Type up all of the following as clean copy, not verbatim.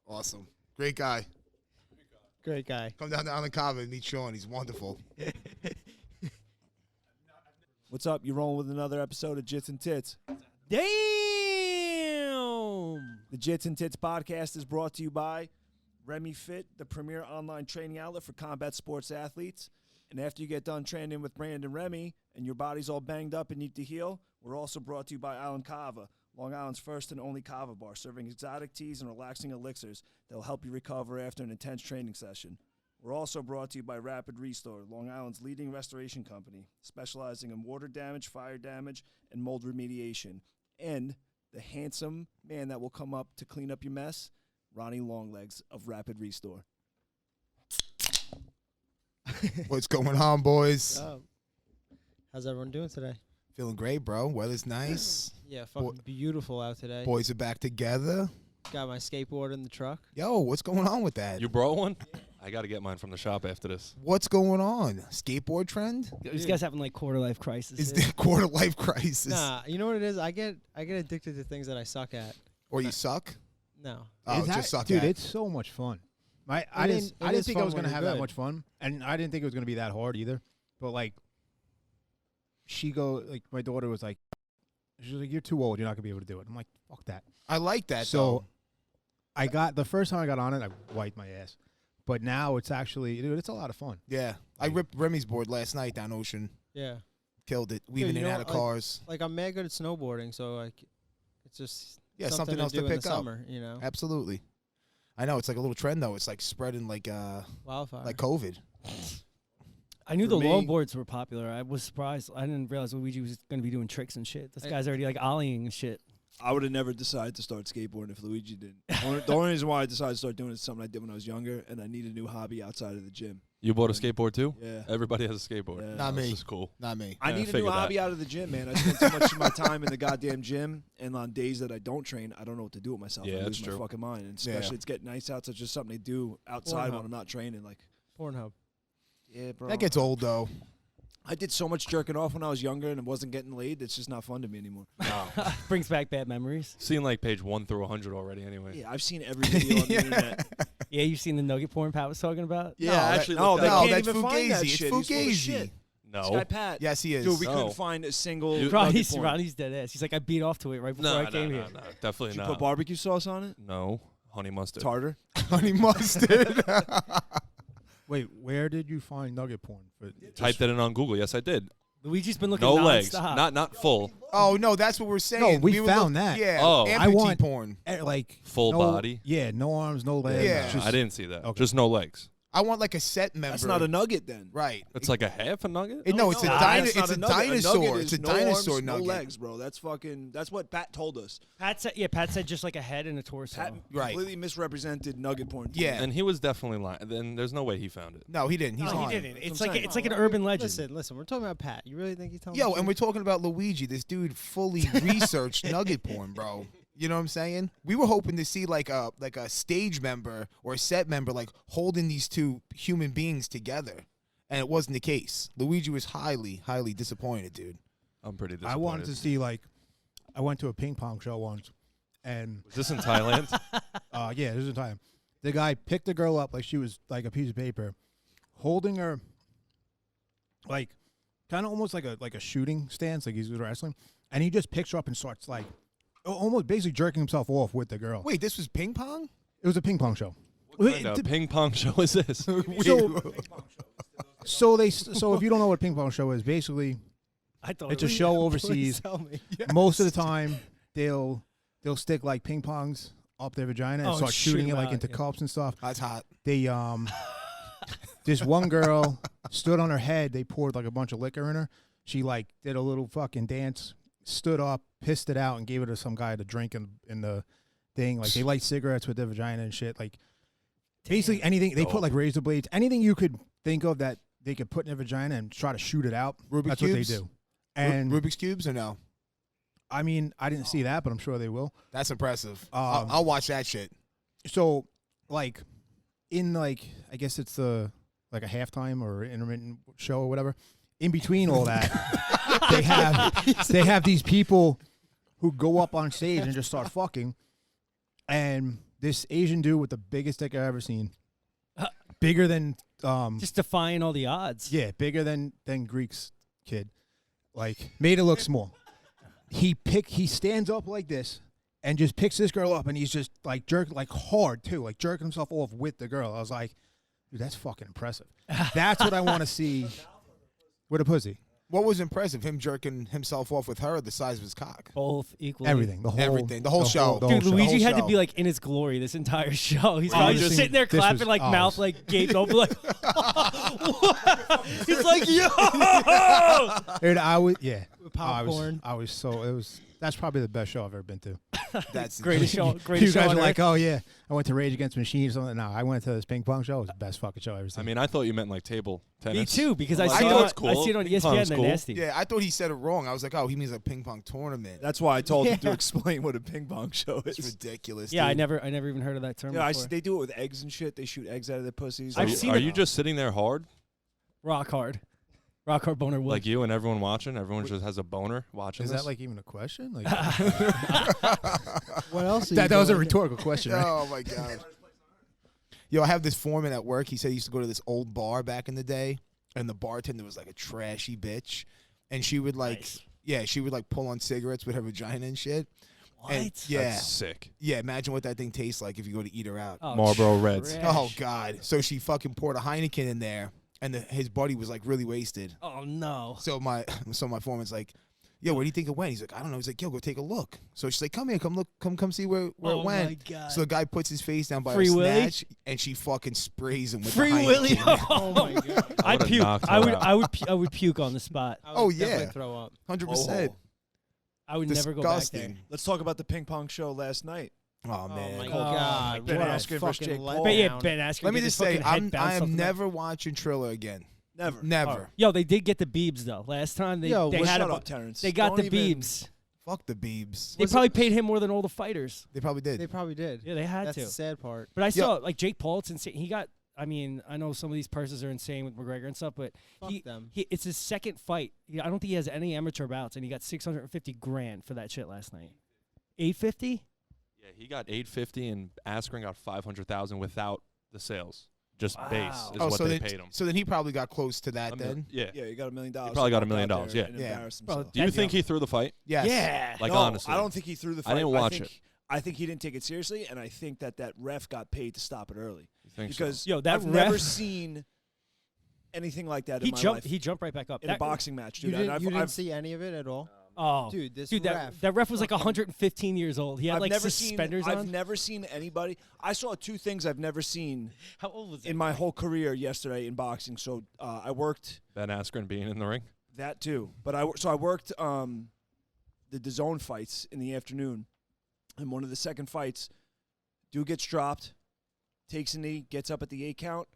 Awesome. Great guy. Great guy. Come down to Island Cava and meet Sean. He's wonderful. What's up? You're rolling with another episode of Jits and Tits. Damn! The Jits and Tits podcast is brought to you by Remy Fit, the premier online training outlet for combat sports athletes. And after you get done training with Brandon and Remy and your body's all banged up and need to heal, we're also brought to you by Island Cava, Long Island's first and only kava bar, serving exotic teas and relaxing elixirs that will help you recover after an intense training session. We're also brought to you by Rapid Restore, Long Island's leading restoration company, specializing in water damage, fire damage, and mold remediation. And the handsome man that will come up to clean up your mess, Ronnie Longlegs of Rapid Restore. What's going on, boys? How's everyone doing today? Feeling great, bro. Weather's nice. Yeah, fucking beautiful out today. Boys are back together. Got my skateboard in the truck. Yo, what's going on with that? You brought one? I got to get mine from the shop after this. What's going on? Skateboard trend? These guys having like quarter life crisis. Is the quarter life crisis? Nah, you know what it is? I get addicted to things that I suck at. Or you suck? No. Oh, just suck dude, at. It's so much fun. I didn't think I was going to have that much fun, and I didn't think it was going to be that hard either. But like, my daughter was like, she's like, "You're too old. You're not going to be able to do it." I'm like, "Fuck that." I like that. So, the first time I got on it, I wiped my ass. But now it's actually, dude, it's a lot of fun. Yeah, I ripped Remy's board last night down Ocean. Yeah. Killed it, weaving in and out of cars. Like I'm mad good at snowboarding, so like, it's just something else to do in pick the up. Summer, you know. Absolutely. I know it's like a little trend though. It's like spreading like wildfire, like COVID. I knew For the me- longboards were popular. I was surprised. I didn't realize Luigi was going to be doing tricks and shit. This guy's already like ollieing and shit. I would have never decided to start skateboarding if Luigi didn't. The only reason why I decided to start doing it is something I did when I was younger, and I need a new hobby outside of the gym. You bought a skateboard too? Yeah. Everybody has a skateboard. Yeah. Not me. This is cool. Not me. I Yeah, need a new figured hobby that. out of the gym, man. I spend too much of my time in the goddamn gym, and on days that I don't train, I don't know what to do with myself. Yeah, I lose that's my true. fucking mind. And especially it's getting nice out, so it's just something to do outside when I'm not training. Like, Pornhub. yeah, bro. That gets old though. I did so much jerking off when I was younger and it wasn't getting laid. It's just not fun to me anymore. Brings back bad memories. Seen like page 1 through 100 already anyway. Yeah, I've seen every video on the internet. Yeah, you've seen the nugget porn Pat was talking about? Yeah, No, actually, that- they no, can't that's even find that Fugazi. It's shit. He's full of Fugazi. shit. This guy No. Pat. Yes, he is. Dude, we No. couldn't find a single nugget Ronnie's porn. dead ass. He's like, I beat off to it right before No, I came here. Definitely Did you not. put barbecue sauce on it? No. Honey mustard. Tartar? Honey mustard. Wait, where did you find nugget porn? Typed that in on Google. Yes, I did. Luigi's been looking No nonstop. legs. Not full. Oh no, that's what we're saying. No, we were found that. Yeah. Oh. Amputee I want- porn. Like Full no- body? Yeah, no arms, no legs. Yeah. just- I didn't see that. Okay. Just no legs. I want like a set member. That's not a nugget then. right. It's like a half a nugget? No, it's a that's not it's a nugget. dinosaur. nugget It's a is no dinosaur arms, nugget. No legs, bro. That's what Pat told us. Pat said just like a head and a torso. Pat Right. completely misrepresented nugget porn. Yeah. And he was definitely lying. Then there's no way he found it. No, he didn't. He's No, lying. he didn't. That's It's what I'm like saying. it's like an urban legend. Listen. We're talking about Pat. You really think he's telling Yo, me? and we're talking about Luigi. This dude fully researched nugget porn, bro. You know what I'm saying? We were hoping to see like a stage member or a set member like holding these two human beings together, and it wasn't the case. Luigi was highly disappointed, dude. I'm pretty disappointed. I wanted to see I went to a ping pong show once, and Was this in Thailand? yeah, this is in time. The guy picked the girl up like she was like a piece of paper, holding her like kind of almost like a shooting stance, like he's wrestling, and he just picks her up and starts like almost basically jerking himself off with the girl. Wait, this was ping pong? It was a ping pong show. What kind of ping pong show is this? So if you don't know what a ping pong show is, basically I thought it's a show overseas. Tell me. Most of the time, they'll stick like ping pongs up their vagina and Oh, start shoot shooting it 'em like out, into yeah. cups and stuff. That's hot. They this one girl stood on her head. They poured like a bunch of liquor in her. She like did a little fucking dance, stood up, pissed it out, and gave it to some guy to drink in the thing. Like they light cigarettes with their vagina and shit. Like basically anything. They put like razor blades, anything you could think of that they could put in their vagina and try to shoot it out. Rubik's That's cubes? what they do. And Rubik's cubes or no? I mean, I didn't see that, but I'm sure they will. That's impressive. I'll watch that shit. So, like, in like, I guess it's like a halftime or intermittent show or whatever. In between all that, they have these people who go up on stage and just start fucking. And this Asian dude with the biggest dick I've ever seen, bigger than Just defying all the odds. yeah, bigger than Greek's kid, like made it look small. He stands up like this and just picks this girl up, and he's just like jerking like hard too, like jerking himself off with the girl. I was like, dude, that's fucking impressive. That's what I want to see with a pussy. What was impressive? Him jerking himself off with her, or the size of his cock? Both equally. Everything, the whole show. Dude, whole Luigi had to show. be like in his glory this entire show. He's probably just Honestly, sitting there this clapping was- like oh, mouth this- like gaped open like he's like, yo. Dude, I was popcorn. That's probably the best show I've ever been to. That's Greatest show. You Greatest show guys on are like, earth. oh yeah, I went to Rage Against the Machine or something. No, I went to this ping pong show. It was the best fucking show I've ever seen. I mean, I thought you meant like table tennis. Me too, because I Like, see it thought on, it's cool. I see it on Ping ESPN. pong's They're cool. nasty. Yeah, I thought he said it wrong. I was like, oh, he means a ping pong tournament. That's why I told him to explain what a ping pong show It's is. ridiculous. Yeah, I dude. never even heard of that term Yeah, before. they do it with eggs and shit. They shoot eggs out of their pussies. I've Are, you, seen are it. you just sitting there hard, Rock hard boner wood. like you and everyone watching? Everyone just has a boner watching. is this? that like even a question? Like, What else? Are you that was a doing? rhetorical question, right? Oh my god. Yo, I have this foreman at work. He said he used to go to this old bar back in the day, and the bartender was like a trashy bitch, and she would like, she would like pull on cigarettes with her vagina and shit. What? And, yeah, That's sick. yeah. Imagine what that thing tastes like if you go to eat her out. Oh, Marlboro Reds. trash. Oh god. So she fucking poured a Heineken in there, and his buddy was like really wasted. Oh no. So my foreman's like, yo, where do you think it went? He's like, I don't know. He's like, yo, go take a look. So she's like, come here, come look, come see where Oh it went. my God. So the guy puts his face down by Free her Willy? snatch, and she fucking sprays him with Free the Heineken. Willy. Oh my god. I I'd would've puke. knocked I her would. out. I would puke on the spot. I would Oh, definitely yeah. throw up. 100%. I would never go back there. Disgusting. Let's talk about the ping pong show last night. Oh man. my Oh, god. Ben what a Askren versus fucking Jake Paul. letdown. But yeah, Ben Askren. Let me get just his say, fucking head I bounced off am the mat. never watching Triller again. Never. Never. Yo, they did get the Beebs though. Last time they Yo, they well, had Shut a, up, Terrence. they got Don't the even- Beebs. Fuck the Beebs. They probably paid him more than all the fighters. They probably did. They probably did. Yeah, they had That's to. the sad part. But I saw like Jake Paul. It's insane. He got. I mean, I know some of these purses are insane with McGregor and stuff, but Fuck them. it's his second fight. I don't think he has any amateur bouts, and he got $650,000 for that shit last night. $850? Yeah, he got 850, and Askren got 500,000 without the sales. Just Wow. base is Oh, what so they then, paid him. so then he probably got close to that then. Yeah. Yeah, he got $1 million. He probably got $1 million, out there yeah. and Yeah. embarrassed Bro, himself. Do you That's- think he threw the fight? Yes. Yeah. Like, no, honestly. I don't think he threw the fight. I didn't watch it. I think he didn't take it seriously, and I think that ref got paid to stop it early. You think so? Because Yo, that I've never ref- seen anything like that He in my jumped. life. He jumped right back up. In That- a boxing match, You dude. And didn't, I've, you didn't I've, see any of it at all? Oh, Dude, this dude, ref. that ref was like fucking- 115 years old. He had I've like never suspenders seen, on. I've never seen anybody. I saw two things I've never seen How old was in my whole career yesterday in boxing. So I worked Ben Askren being in the ring? that too, but I worked the DAZN fights in the afternoon, and one of the second fights, dude gets dropped, takes a knee, gets up at the 8 count,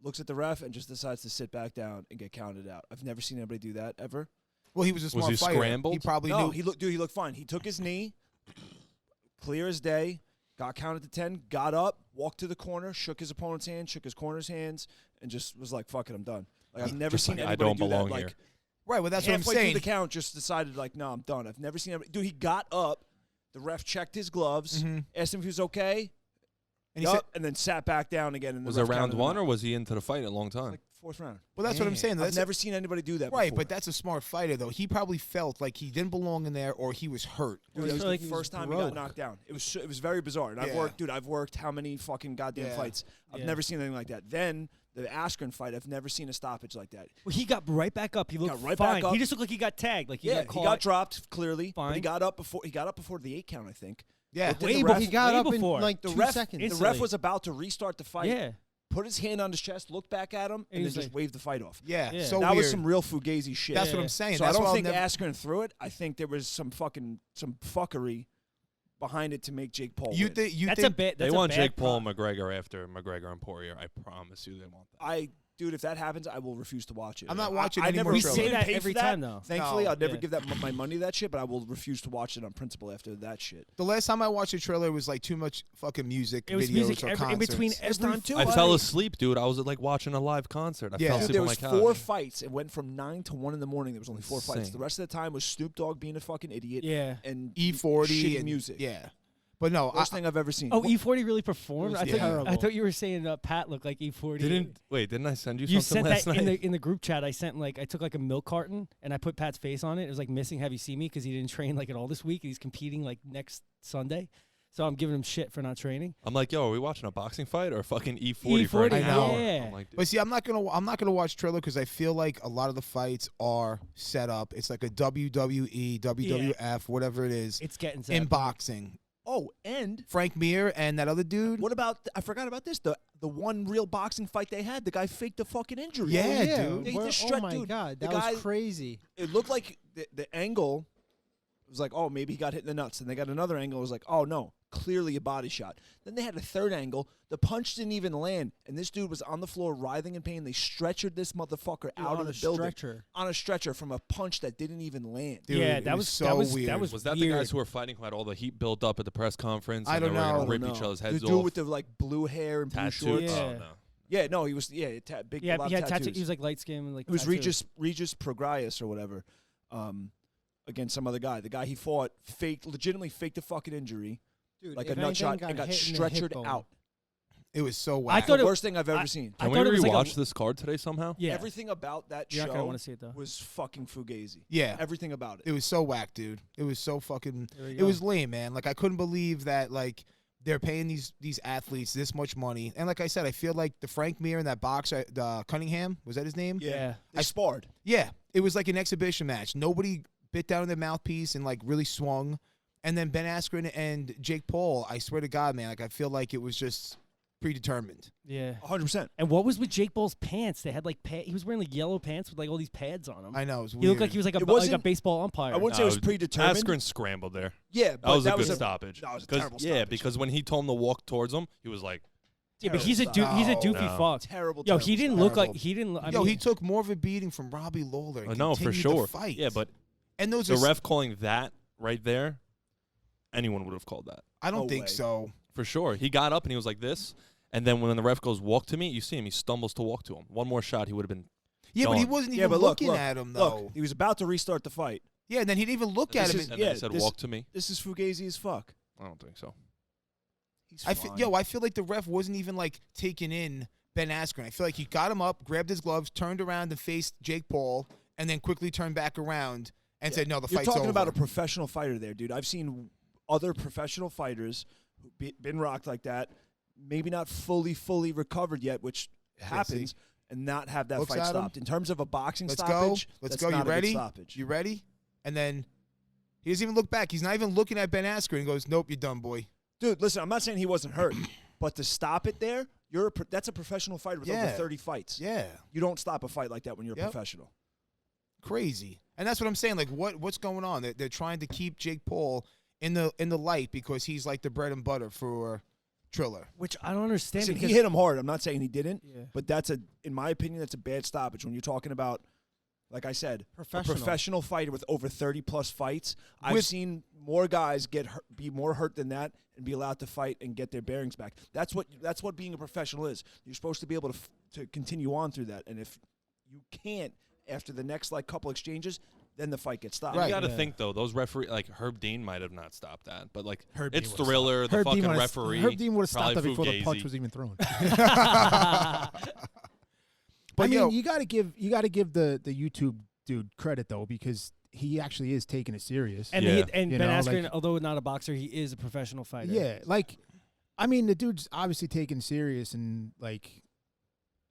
looks at the ref, and just decides to sit back down and get counted out. I've never seen anybody do that ever. Well, he was a smart he fighter. scrambled? He probably No, knew. he looked fine. He took his knee, clear as day, got counted to 10, got up, walked to the corner, shook his opponent's hand, shook his corner's hands, and just was like, "Fuck it, I'm done." Like I've never Just seen like, I anybody don't do belong that. here. Like Right. Well, that's what I'm halfway saying. through the count, just decided like, "No, I'm done." I've never seen anybody. Dude, he got up. The ref checked his gloves, Mhm. asked him if he was okay, And he said, and then sat back down again. And the Was it ref round counted him one, out. or was he into the fight a long time? Like fourth round? well, that's what I'm saying. I've That's never seen anybody do that. right, before. but that's a smart fighter, though. He probably felt like he didn't belong in there, or he was hurt. Dude, Well, it was like the he was first time he broke. got knocked down. It was very bizarre. And Yeah. I've worked how many fucking goddamn Yeah. fights? I've Yeah. never seen anything like that. Then the Askren fight, I've never seen a stoppage like that. Well, he got right back up. He looked got right fine. back up. He just looked like he got tagged. Like he Yeah, got he caught. got dropped clearly, but he Fine. got up before the 8 count, I think. Yeah. But Way the before- ref, He got way up before. in like the 2 ref, seconds. the ref Instantly. was about to restart the fight. Yeah. Put his hand on his chest, looked back at him, and he then was just like- waved the fight off. Yeah. Yeah. So that weird. was some real fugazi shit. That's what Yeah. I'm saying. So That's I why don't I'll think never- Askren threw it. I think there was some fuckery behind it to make Jake Paul You win. think? You That's a think? bit. They That's want a bad Jake Paul prop. and McGregor after McGregor and Poirier. I promise you they want that. I dude, if that happens, I will refuse to watch it. I'm not watching I any never more We trailers. say didn't that pay every for that. time, though. Thankfully, No. I'll never Yeah. give that my money to that shit, but I will refuse to watch it on principle after that shit. The last time I watched a trailer was like too much fucking music It was videos music or in between concerts. every. time too. I Why? fell asleep, dude. I was like watching a live concert. I Yeah. fell Dude, asleep There on my was couch. 4 fights. It went from 9 to 1 in the morning. There was only 4 fights. Insane. The rest of the time was Snoop Dogg being a fucking idiot Yeah. and E40 shitty and music. Yeah, but no, Worst thing I've ever seen. Oh, E40 really performed. It was I terrible. thought you were saying Pat looked like E40. Didn't I send you You something sent last that night? in the group chat. I took like a milk carton and I put Pat's face on it. It was like missing Have You Seen Me because he didn't train like at all this week. He's competing like next Sunday, so I'm giving him shit for not training. I'm like, yo, are we watching a boxing fight or a fucking E40 for an E40, hour? yeah. I'm like, dude, but see, I'm not gonna watch trailer because I feel like a lot of the fights are set up. It's like a WWE, WWF, whatever it is, It's getting to in that point. boxing. Oh, and Frank Mir and that other dude. what about? I forgot about this. The one real boxing fight they had. The guy faked a fucking injury. Yeah, dude. They Where- just oh stretched- my dude, god, the that guy- was crazy. It looked like the angle was like, oh, maybe he got hit in the nuts. And they got another angle. It was like, oh, no, clearly a body shot. Then they had a third angle. The punch didn't even land. And this dude was on the floor writhing in pain. They stretchered this motherfucker out on of the a building. stretcher. On a stretcher from a punch that didn't even land. Dude, yeah, it that was was so that was weird. that was was that weird. the guys who were fighting who had all the heat built up at the press conference? I and don't they were know. gonna I rip don't each know. other's heads The dude off. with the like blue hair and blue Tattoos. shorts. Yeah. Oh, no. Yeah, no, he was big. Yeah, a lot he of had tattoos. He was like light skin and like. It was tattoos. Regis Prograis or whatever, against some other guy. The guy he fought legitimately faked a fucking injury, Dude, like a if nut anything, shot, and got hit in the hip stretchered bone. out. It was so I whack. thought The it- worst thing I've ever I- seen. I Can we thought it was like a- rewatch this card today somehow? Yeah, Everything about that you're not gonna show want to see it though. was fucking fugazi. Yeah, Everything about it. it was so whack, dude. It was so fucking. There we It go. was lame, man. Like I couldn't believe that. Like they're paying these athletes this much money, and like I said, I feel like the Frank Mir and that boxer, the Cunningham, was that his name? Yeah. They sparred. Yeah, it was like an exhibition match. Nobody bit down in their mouthpiece and like really swung. And then Ben Askren and Jake Paul, I swear to God, man, like I feel like it was just predetermined. Yeah. 100%. And what was with Jake Paul's pants? They had like he was wearing like yellow pants with like all these pads on him. I know it was He weird. looked like he was like It like a wasn't- baseball umpire. I wouldn't say it was No, predetermined. Askren scrambled there. Yeah, but That was a good was stoppage. That was a 'Cause- terrible yeah, stoppage. because when he told him to walk towards him, he was like, Yeah, but he's a Terrible he's a stop. doofy No. fuck. terrible. Yo, terrible he didn't stoppage. look like Terrible. he didn't. I Yo, mean, he took more of a beating from Robbie Lawler. And no, for continued sure. The fight. Yeah, but and those the are, ref calling that right there, anyone would have called that. I don't No think way. so. For sure. He got up and he was like this. And then when the ref goes, walk to me, you see him. He stumbles to walk to him. One more shot, he would have been. Yeah, but he Gone. wasn't Yeah, even but look, looking at him though. Look, he was about to restart the fight. Yeah, and then he didn't even look at This him. is- and- And then yeah, he said, this- walk to me. This is fugazi as fuck. I don't think so. He's I fine. feel like the ref wasn't even like taking in Ben Askren. I feel like he got him up, grabbed his gloves, turned around and faced Jake Paul, and then quickly turned back around and said, "No, the You're fight's talking over." about a professional fighter there, dude. I've seen other professional fighters who've been rocked like that, maybe not fully recovered yet, which happens, and not have that Looks fight at him. stopped. In terms of a boxing Let's stoppage, go. Let's that's go. not You a good ready? stoppage. You ready? And then he doesn't even look back. He's not even looking at Ben Askren and goes, "Nope, you're done, boy." Dude, listen, I'm not saying he wasn't hurt, but to stop it there, that's a professional fighter with over Yeah. 30 fights. Yeah, You don't stop a fight like that when you're a Yep. professional. crazy. And that's what I'm saying. Like, what's going on? They're trying to keep Jake Paul in the light because he's like the bread and butter for Triller. which I don't understand Listen, because he hit him hard. I'm not saying he didn't, Yeah. but in my opinion, that's a bad stoppage when you're talking about, like I said, a Professional. professional fighter with over 30 plus fights. I've With- seen more guys be more hurt than that and be allowed to fight and get their bearings back. That's what being a professional is. You're supposed to be able to continue on through that, and if you can't after the next like couple exchanges, then the fight gets stopped. Right. You got to Yeah. think, though, those referees, like Herb Dean might have not stopped that. But, like, Herb it's Dean would've Thriller, the Herb Dean fucking would've- referee. Herb Dean would have stopped that probably before the punch Fugazi. was even thrown. But I mean, yo, you got to give the YouTube dude credit though, because he actually is taking it serious. and Yeah. and You Ben know, Askren, like- although not a boxer, he is a professional fighter. Yeah, like, I mean, the dude's obviously taken serious and like,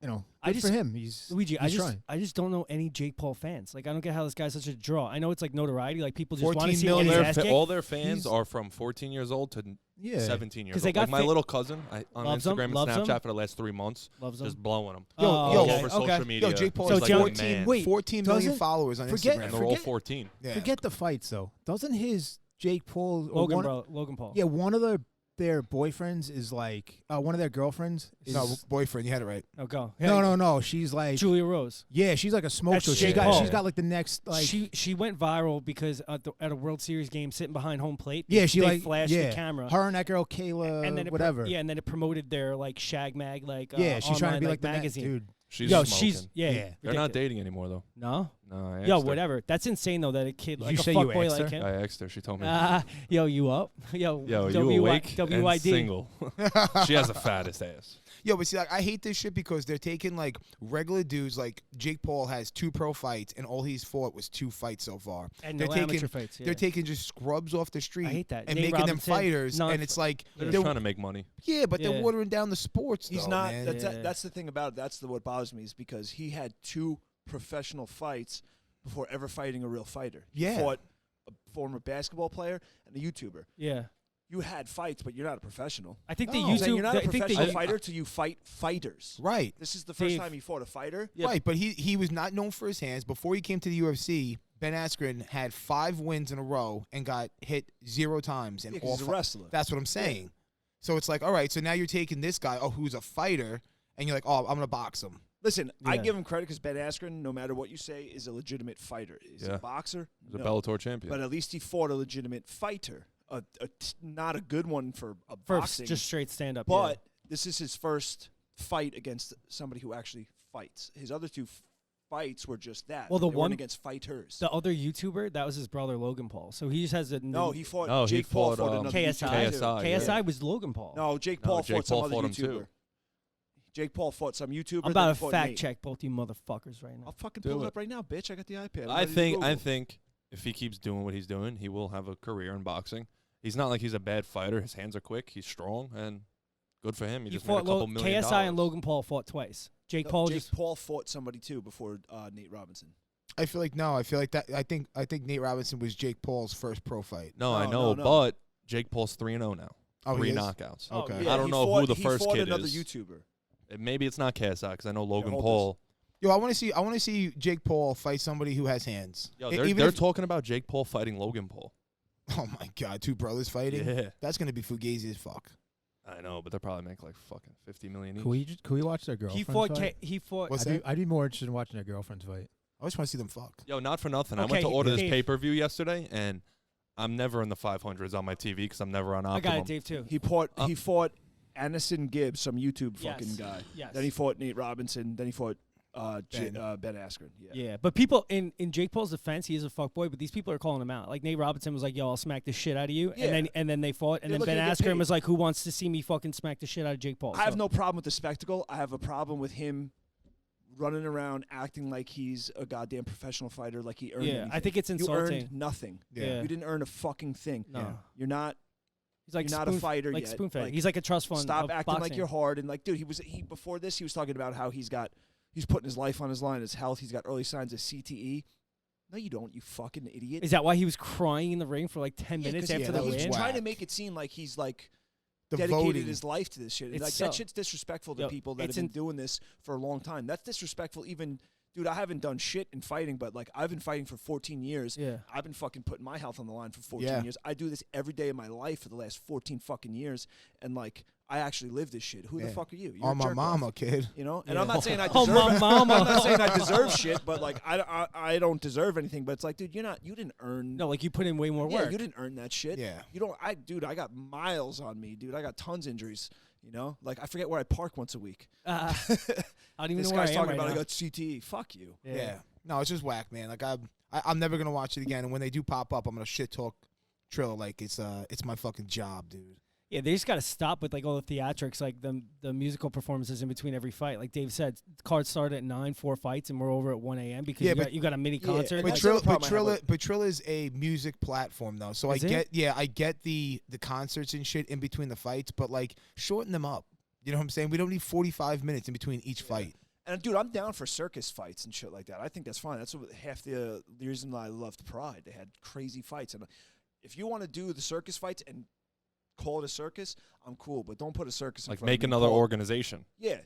you know, I good for him. He's Luigi, he's trying. I just don't know any Jake Paul fans. Like, I don't get how this guy's such a draw. I know it's like notoriety. Like, people just want to 14 see him get million. his ass kicked. All their fans He's- are from 14 years old to Yeah, 17 years 'Cause old. they got Like my fa- little cousin on Loves him, Instagram and loves him. Snapchat for the last 3 months, Loves him. just blowing them. Yo, Oh, All okay, over okay. social media. Jake Paul So is He's like Joe- 14, man. wait, 14 million doesn't- followers on forget- Instagram. And they're all forget- 14. Yeah. Forget the fights though. Doesn't his Jake Paul or Logan, one, Logan Paul. Yeah, one of the their boyfriends is like one of their girlfriends. Is, No, boyfriend, you had it right. Oh, go. no. She's like Julia Rose. Yeah, she's like a smoke That's show. Jake Paul. She's got like the next like She went viral because at a World Series game, sitting behind home plate. she they like flashed yeah. the camera. Her and that girl Kayla, and then whatever. and then it promoted their like Shag Mag, like yeah, she's trying to online, be like the magazine. dude. She's Yo, smoking. yeah. Yeah. They're not dating anymore though. No. No, I asked Yo, her. whatever. That's insane though that a kid Did like you a say you fuckboy asked like her? him. I asked her. She told me. Yo, you up? Yo, You awake and WYD. single. She has the fattest ass. Yo, but see, like, I hate this shit because they're taking like regular dudes. Like Jake Paul has 2 pro fights, and all he's fought was 2 fights so far. And they're no taking amateur fights. Yeah. they're taking just scrubs off the street. I hate that. and Nate making them Robinson, fighters. non- And it's like They're just trying to make money. yeah, but Yeah. they're watering down the sports. He's though, not. man. That's the thing about it. That's what bothers me is because he had 2 professional fights before ever fighting a real fighter. Yeah. He fought a former basketball player and a YouTuber. Yeah. You had fights, but you're not a professional. I think No. the I'm I'm saying YouTube. you're not a I think professional the, fighter till you fight fighters. right. This is the first Dave. time he fought a fighter. Right, but he was not known for his hands. Before he came to the UFC, Ben Askren had 5 wins in a row and got hit 0 times in Yeah, 'cause all he's a wrestler. That's what I'm saying. So it's like, all right, so now you're taking this guy, who's a fighter, and you're like, oh, I'm going to box him. Listen, I Yeah. give him credit because Ben Askren, no matter what you say, is a legitimate fighter. Is he Yeah. a boxer? He's a No. Bellator champion. But at least he fought a legitimate fighter. Not a good one for a for boxing. just straight stand up. But this is his first fight against somebody who actually fights. His other 2 fights were just that. Well, the They one- weren't against fighters. the other YouTuber, that was his brother Logan Paul. So he just has a No, he fought. No, he Jake Paul fought, fought another KSI. YouTuber, too. KSI. KSI was Logan Paul. No, Jake No, Paul Jake fought some Paul other fought him, YouTuber. too. Jake Paul fought some YouTuber. I'm then about he to fought fact Nate. check both you motherfuckers right now. I'll fucking Do pull it it. up right now, bitch. I got the iPad. I'm I ready to think Google. if he keeps doing what he's doing, he will have a career in boxing. He's not like he's a bad fighter. His hands are quick. He's strong, and good for him. He He just made a fought couple million KSI dollars. and Logan Paul fought twice. Jake No, Paul Jake just Paul fought somebody too before Nate Robinson. I feel like no. I feel like that. I think Nate Robinson was Jake Paul's first pro fight. No, I No, know, no. but Jake Paul's 3-0 now. Oh, he 3 is? knockouts. Oh, Okay. yeah. I don't he know fought, who the he first fought kid another is. YouTuber. Maybe it's not KSI because I know Logan hold Paul. Yo, I want to see Jake Paul fight somebody who has hands. Yo, E- they're, even they're if- talking about Jake Paul fighting Logan Paul. Oh my God, 2 brothers fighting. Yeah, That's gonna be fugazi as fuck. I know, but they're probably make like fucking 50 million each. Can we watch their he girlfriends fought fight? he fought What's I'd that? be more interested in watching their girlfriends fight. I just want to see them fuck. Yo, not for nothing. I Okay, went to order this Dave. pay-per-view yesterday, and I'm never in the 500s on my TV because I'm never on I Optimum. got it, Dave too. He fought Anderson Gibbs, some YouTube fucking Yes. guy. Yes. Then he fought Nate Robinson. Then he fought Ben. Ben Askren. Yeah. Yeah, but people in Jake Paul's defense, he is a fuckboy, but these people are calling him out. Like Nate Robinson was like, "Yo, I'll smack the shit out of you," Yeah. and then they fought, and They're then Ben looking to get Askren paid. was like, "Who wants to see me fucking smack the shit out of Jake Paul?" I have So- no problem with the spectacle. I have a problem with him running around acting like he's a goddamn professional fighter, like he earned Yeah, anything. I think it's You insulting. earned nothing. Yeah. You didn't earn a fucking thing. No, Yeah. You're not. he's like You're not a spoon- fighter like yet. spoon-fed. Like, He's like a trust fund. Stop of acting like boxing. you're hard and like, dude. Before this, he was talking about how he's putting his life on his line, his health. He's got early signs of CTE. No, you don't. You fucking idiot. Is that why he was crying in the ring for like 10 Yeah, minutes 'cause after that the was he's win? trying to whack. make it seem like he's like The dedicated voting. his life to this shit. It's Like so- that shit's disrespectful to Yo, people that have it's been in- doing this for a long time. That's disrespectful. Even, dude, I haven't done shit in fighting, but like I've been fighting for 14 years. Yeah. I've been fucking putting my health on the line for 14 Yeah. years. I do this every day of my life for the last 14 fucking years, and like I actually live this shit. Who the Yeah. fuck are you? You're On a my jerk mama, off, kid. you know. And Yeah. I'm not saying I Oh, deserve. my mama. I'm not saying I deserve shit, but like I don't deserve anything. But it's like, dude, you didn't earn. No, like you put in way more Yeah, work. you didn't earn that shit. Yeah. You don't. I got miles on me, dude. I got tons injuries. You know, like I forget where I park once a week. I don't even This know where I guy's am talking right about now. I got CTE. Fuck you. Yeah. No, it's just whack, man. Like I'm never gonna watch it again. And when they do pop up, I'm gonna shit talk Trill like it's my fucking job, dude. Yeah, they just got to stop with like all the theatrics, like the musical performances in between every fight. Like Dave said, cards started at 9, 4 fights, and we're over at 1 a.m. because Yeah, you got a mini concert. But that's the other Trill, problem I have, Trill is a music platform though, so Is I it? get the concerts and shit in between the fights, but like shorten them up. You know what I'm saying? We don't need 45 minutes in between each fight. And dude, I'm down for circus fights and shit like that. I think that's fine. That's what half the reason I loved Pride. They had crazy fights, and if you want to do the circus fights and call it a circus, I'm cool. But don't put a circus in Like front of make me. another Call it- organization. Yeah,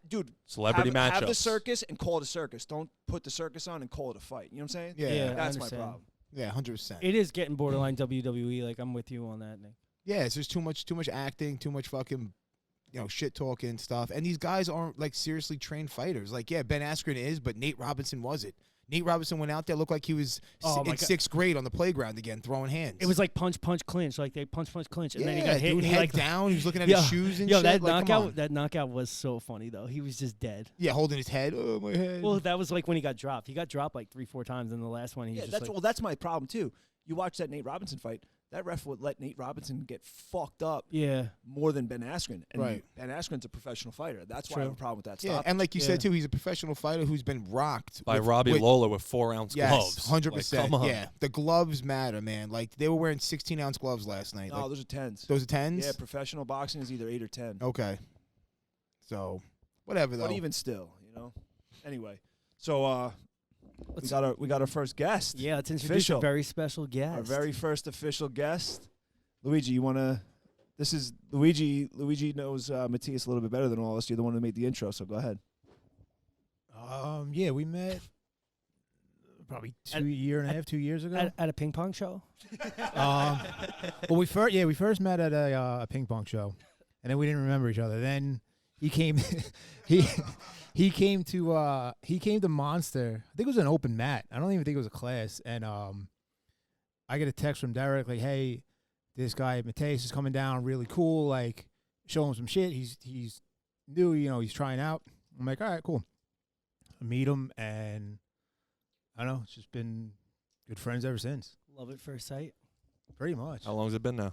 dude. Celebrity matchups. Have the circus and call it a circus. Don't put the circus on and call it a fight. You know what I'm saying? Yeah, Yeah. I That's my understand. problem. yeah, 100%. It is getting borderline WWE. Like I'm with you on that, Nick. Yeah, it's just too much acting, too much fucking, shit talking stuff. And these guys aren't like seriously trained fighters. Like, yeah, Ben Askren is, but Nate Robinson was it. Nate Robinson went out there, looked like he was in sixth grade on the playground again, throwing hands. It was like punch, clinch. Like they punch, clinch, and then he got hit. Dude, and he head like down. He was looking at his shoes and shit. That knockout was so funny though. He was just dead. Yeah, holding his head. Oh, my head. Well, that was like when he got dropped. He got dropped like 3-4 times in the last one. That's my problem too. You watch that Nate Robinson fight. That ref would let Nate Robinson get fucked up more than Ben Askren. And right. Ben Askren's a professional fighter. That's why I have a problem with that stuff. And like you said, too, he's a professional fighter who's been rocked. By Robbie Lawler with 4-ounce gloves. 100%. Like, come on. Yeah, the gloves matter, man. Like, they were wearing 16-ounce gloves last night. No, like, those are 10s. Those are 10s? Yeah, professional boxing is either 8 or 10. Okay. So, whatever, though. But even still, Anyway, so we got our first guest. Yeah, let's introduce a very special guest. Our very first official guest. Luigi, you want to... This is Luigi. Luigi knows Matias a little bit better than all of us. You're the one who made the intro, so go ahead. Yeah, we met probably 2 years ago at a ping pong show. Well, we first met at a ping pong show, and then we didn't remember each other. Then he came, he came to Monster. I think it was an open mat. I don't even think it was a class. And I get a text from Derek like, "Hey, this guy Matias is coming down, really cool. Like, show him some shit. He's new, he's trying out." I'm like, "All right, cool." I meet him, and I don't know. It's just been good friends ever since. Love at first sight. Pretty much. How long has it been now?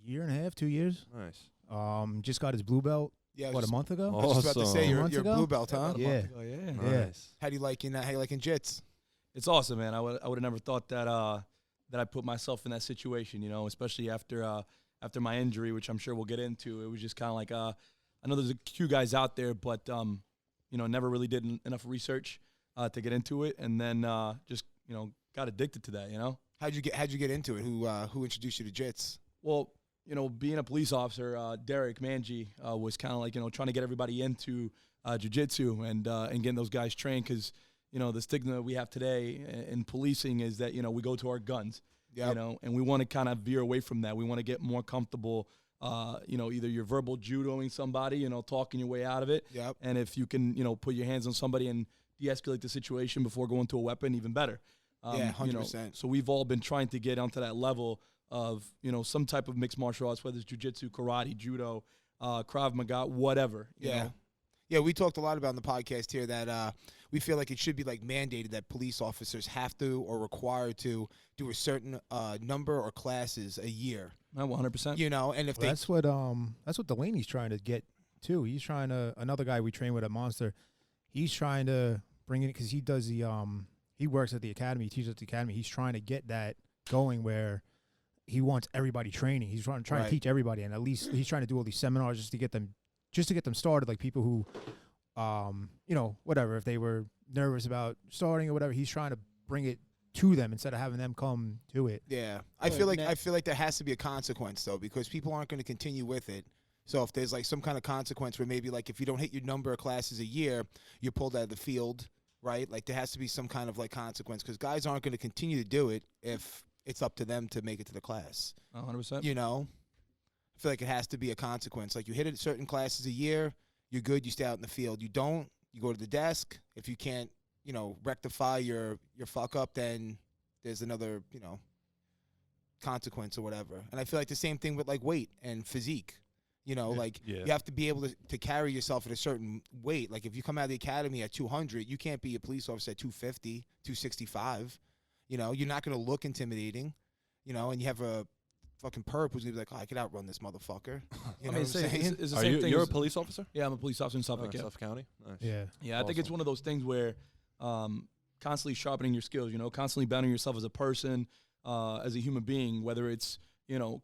Year and a half, 2 years. Nice. Just got his blue belt. Yeah, a month ago? I was just about to say you're ago? blue belt, huh? Yeah. Nice. How do you like in Jits? It's awesome, man. I would have never thought that that I put myself in that situation, especially after my injury, which I'm sure we'll get into. It was just kind of like I know there's a few guys out there, but never really did enough research to get into it, and then just got addicted to that. How'd you get into it? Who introduced you to Jits? Well, being a police officer, Derek Manji was kind of like trying to get everybody into jiu-jitsu and getting those guys trained, because the stigma we have today in policing is that we go to our guns, and we want to kind of veer away from that. We want to get more comfortable. Either you're verbal judoing somebody, talking your way out of it, and if you can put your hands on somebody and de-escalate the situation before going to a weapon, even better. 100%. So we've all been trying to get onto that level of some type of mixed martial arts, whether it's jiu-jitsu, karate, judo, Krav Maga, whatever. You know? Yeah, we talked a lot about in the podcast here that we feel like it should be like mandated that police officers have to or required to do a certain number or classes a year. 100%. And if that's what Delaney's trying to get too. He's trying to, another guy we train with at Monster, he's trying to bring it because he does he works at the academy, he teaches at the academy. He's trying to get that going where he wants everybody training. He's trying to teach everybody, and at least he's trying to do all these seminars just to get them started. Like people who, whatever, if they were nervous about starting or whatever, he's trying to bring it to them instead of having them come to it. Yeah, I feel like there has to be a consequence though, because people aren't going to continue with it. So if there's like some kind of consequence where maybe like if you don't hit your number of classes a year, you're pulled out of the field, right? Like there has to be some kind of like consequence, because guys aren't going to continue to do it if it's up to them to make it to the class. 100%. I feel like it has to be a consequence. Like you hit it certain classes a year, you're good, you stay out in the field. You don't, you go to the desk. If you can't, rectify your fuck up, then there's another, consequence or whatever. And I feel like the same thing with like weight and physique. You have to be able to carry yourself at a certain weight. Like if you come out of the academy at 200, you can't be a police officer at 250, 265. You're not going to look intimidating, and you have a fucking perp who's going to be like, "Oh, I could outrun this motherfucker." You know what I'm saying? It's the same thing. You're a police officer? Yeah, I'm a police officer in Suffolk. Suffolk County? Nice. Yeah. Yeah, I think it's one of those things where constantly sharpening your skills, constantly bettering yourself as a person, as a human being, whether it's,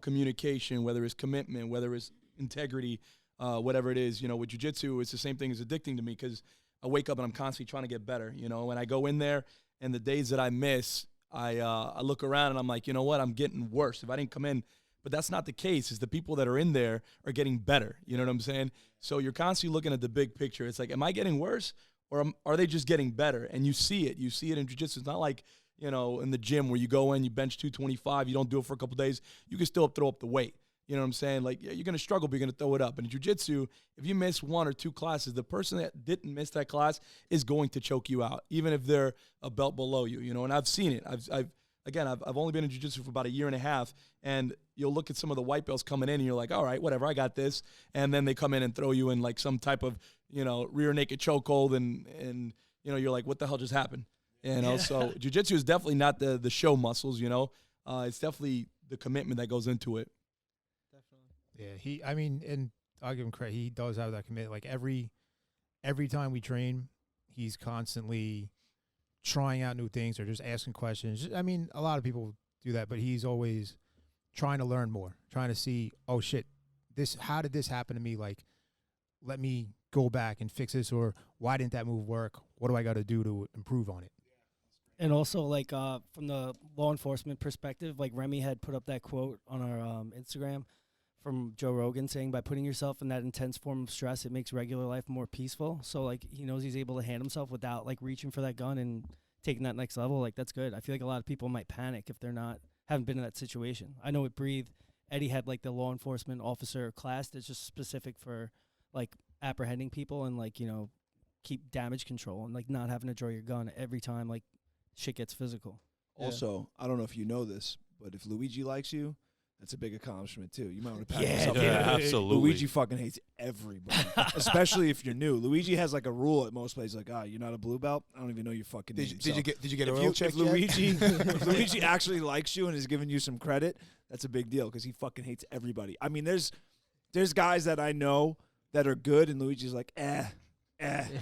communication, whether it's commitment, whether it's integrity, whatever it is. With jiu-jitsu, it's the same thing as addicting to me, because I wake up and I'm constantly trying to get better, and I go in there, and the days that I miss, I look around and I'm like, you know what, I'm getting worse if I didn't come in. But that's not the case. It's the people that are in there are getting better. You know what I'm saying? So you're constantly looking at the big picture. It's like, am I getting worse, or are they just getting better? And you see it. You see it in jiu-jitsu. It's not like, in the gym where you go in, you bench 225, you don't do it for a couple days, you can still throw up the weight. You know what I'm saying? Like, you're going to struggle, but you're going to throw it up. And in jiu-jitsu, if you miss 1 or 2 classes, the person that didn't miss that class is going to choke you out, even if they're a belt below you, and I've seen it. I've only been in jiu-jitsu for about 1.5 years, and you'll look at some of the white belts coming in, and you're like, all right, whatever, I got this. And then they come in and throw you in like some type of, rear naked chokehold, and you're like, what the hell just happened? So jiu-jitsu is definitely not the show muscles, it's definitely the commitment that goes into it. Yeah, and I'll give him credit. He does have that commitment. Like every time we train, he's constantly trying out new things or just asking questions. I mean, a lot of people do that, but he's always trying to learn more, trying to see, oh shit, how did this happen to me? Like, let me go back and fix this, or why didn't that move work? What do I got to do to improve on it? And also, like, from the law enforcement perspective, like Remy had put up that quote on our Instagram from Joe Rogan saying, by putting yourself in that intense form of stress, it makes regular life more peaceful. So, like, he knows he's able to handle himself without, like, reaching for that gun and taking that next level. Like, that's good. I feel like a lot of people might panic if they're haven't been in that situation. I know at Breathe, Eddie had, like, the law enforcement officer class that's just specific for, like, apprehending people and, like, keep damage control and, like, not having to draw your gun every time, like, shit gets physical. Also, I don't know if you know this, but if Luigi likes you, that's a big accomplishment, too. You might want to pat yourself. Absolutely. Luigi fucking hates everybody, especially if you're new. Luigi has, like, a rule at most places, like, you're not a blue belt? I don't even know you fucking Did you get a if oil check if yet? if Luigi actually likes you and is giving you some credit, that's a big deal because he fucking hates everybody. I mean, there's guys that I know that are good, and Luigi's like,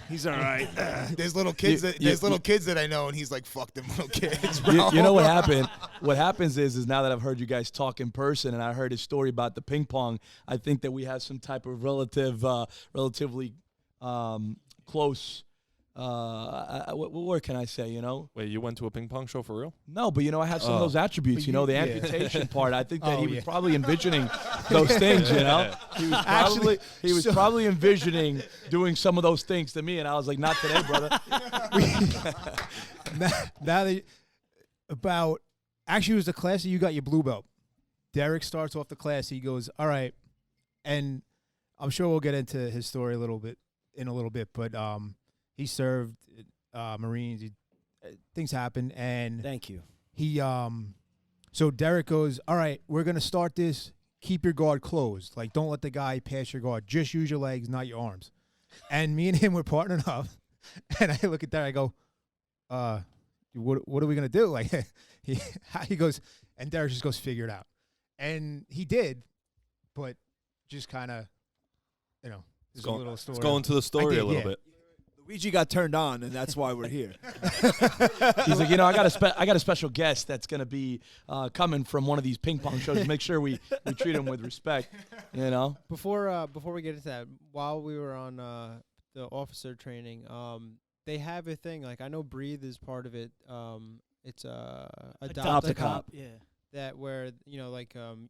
he's all right. There's little kids that I know, and he's like, fuck them little kids, bro. You know what happened? What happens is now that I've heard you guys talk in person and I heard his story about the ping pong, I think that we have some type of relatively close. What word can I say? Wait, you went to a ping pong show for real? No, but I have some of those attributes. The amputation part. I think that he was yeah. probably envisioning those things. He was probably envisioning doing some of those things to me, and I was like, not today, brother. Actually, it was the class that you got your blue belt. Derek starts off the class. He goes, all right, and I'm sure we'll get into his story in a little bit, but he served Marines. Things happen, and Thank you. he so Derek goes, all right, we're gonna start this. Keep your guard closed. Like, don't let the guy pass your guard. Just use your legs, not your arms. And me and him were partnering up, and I look at Derek. I go, what are we gonna do? Like, he goes, and Derek just goes, figure it out. And he did, but just kind of, there's a little story. Let's go into the story a little bit. Luigi got turned on, and that's why we're here. He's like, I got a special guest that's gonna be coming from one of these ping pong shows. Make sure we treat him with respect. Before we get into that, while we were on the officer training, they have a thing. Like, I know Breathe is part of it. It's Adopt a Cop. Yeah. That where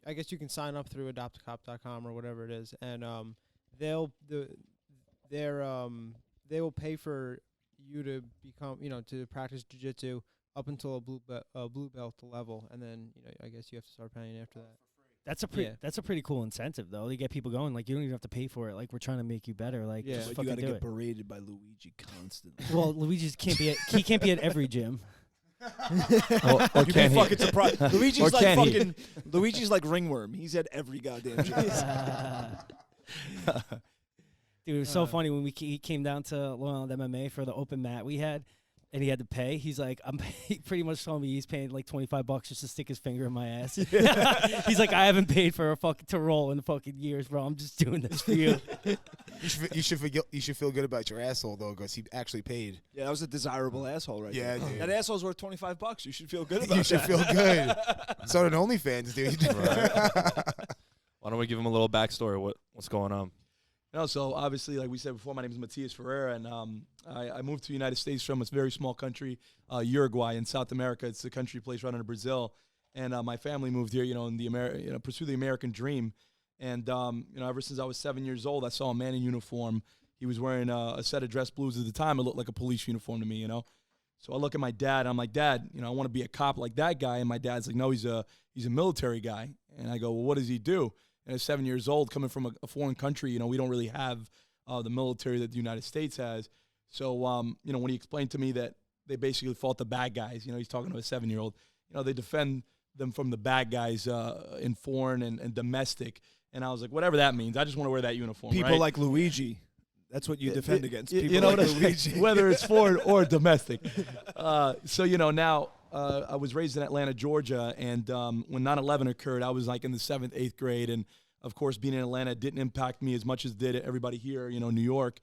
I guess you can sign up through adoptacop.com or whatever it is, and they will pay for you to become, to practice jiu-jitsu up until a blue belt level, and then I guess you have to start paying after that. That's a pretty cool incentive though. They get people going. Like, you don't even have to pay for it. Like, we're trying to make you better. Like, Yeah. just But you fucking got to do get it. berated by Luigi constantly. Well, Luigi can't be at every gym. Or You'd can be he? fucking surprised. Luigi's Or like can he? fucking. Luigi's like ringworm. He's at every goddamn gym. Dude, it was so funny when he came down to Long Island MMA for the open mat we had, and he had to pay. He's like, he pretty much told me he's paying like $25 just to stick his finger in my ass. He's like, I haven't paid for to roll in fucking years, bro. I'm just doing this for you. You should feel good about your asshole though, because he actually paid. Yeah, that was a desirable asshole right Yeah, there. dude. That asshole's worth $25. You should feel good about You should that. feel good. So did OnlyFans, dude. Why don't we give him a little backstory? What's going on? So obviously, like we said before, my name is Matias Ferreira, and I moved to the United States from a very small country, Uruguay in South America. It's a country place right under Brazil, and my family moved here, in pursue the American dream. And ever since I was 7 years old, I saw a man in uniform. He was wearing a set of dress blues at the time. It looked like a police uniform to me, So I look at my dad, and I'm like, Dad, I want to be a cop like that guy. And my dad's like, no, he's a military guy. And I go, well, what does he do? And at 7 years old, coming from a foreign country, we don't really have the military that the United States has. So, when he explained to me that they basically fought the bad guys, he's talking to a 7-year-old, they defend them from the bad guys in foreign and domestic. And I was like, whatever that means. I just want to wear that uniform. People right? like Luigi. That's what you defend against. People You know like what I'm Luigi. whether it's foreign or domestic. So, now I was raised in Atlanta, Georgia, and when 9/11 occurred, I was like in the 7th, 8th grade. And, of course, being in Atlanta didn't impact me as much as did everybody here, New York.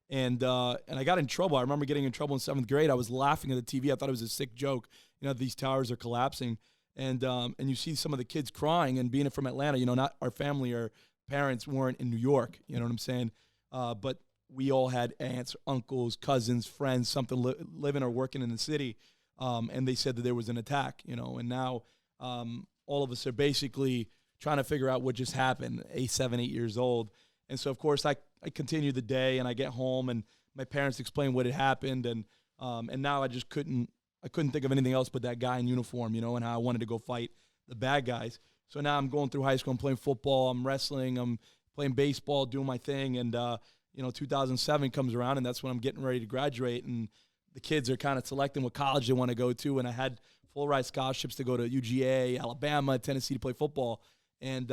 And I got in trouble. I remember getting in trouble in 7th grade. I was laughing at the TV. I thought it was a sick joke. These towers are collapsing. And you see some of the kids crying, and being from Atlanta, not our family or parents weren't in New York. You know what I'm saying? But we all had aunts, uncles, cousins, friends, something living or working in the city. And they said that there was an attack, and now all of us are basically trying to figure out what just happened, 7, 8 years old. And so, of course, I continue the day, and I get home, and my parents explain what had happened, and now I just couldn't think of anything else but that guy in uniform, and how I wanted to go fight the bad guys. So now I'm going through high school, I'm playing football, I'm wrestling, I'm playing baseball, doing my thing, and 2007 comes around, and that's when I'm getting ready to graduate, and the kids are kind of selecting what college they want to go to, and I had full-ride scholarships to go to UGA, Alabama, Tennessee to play football, and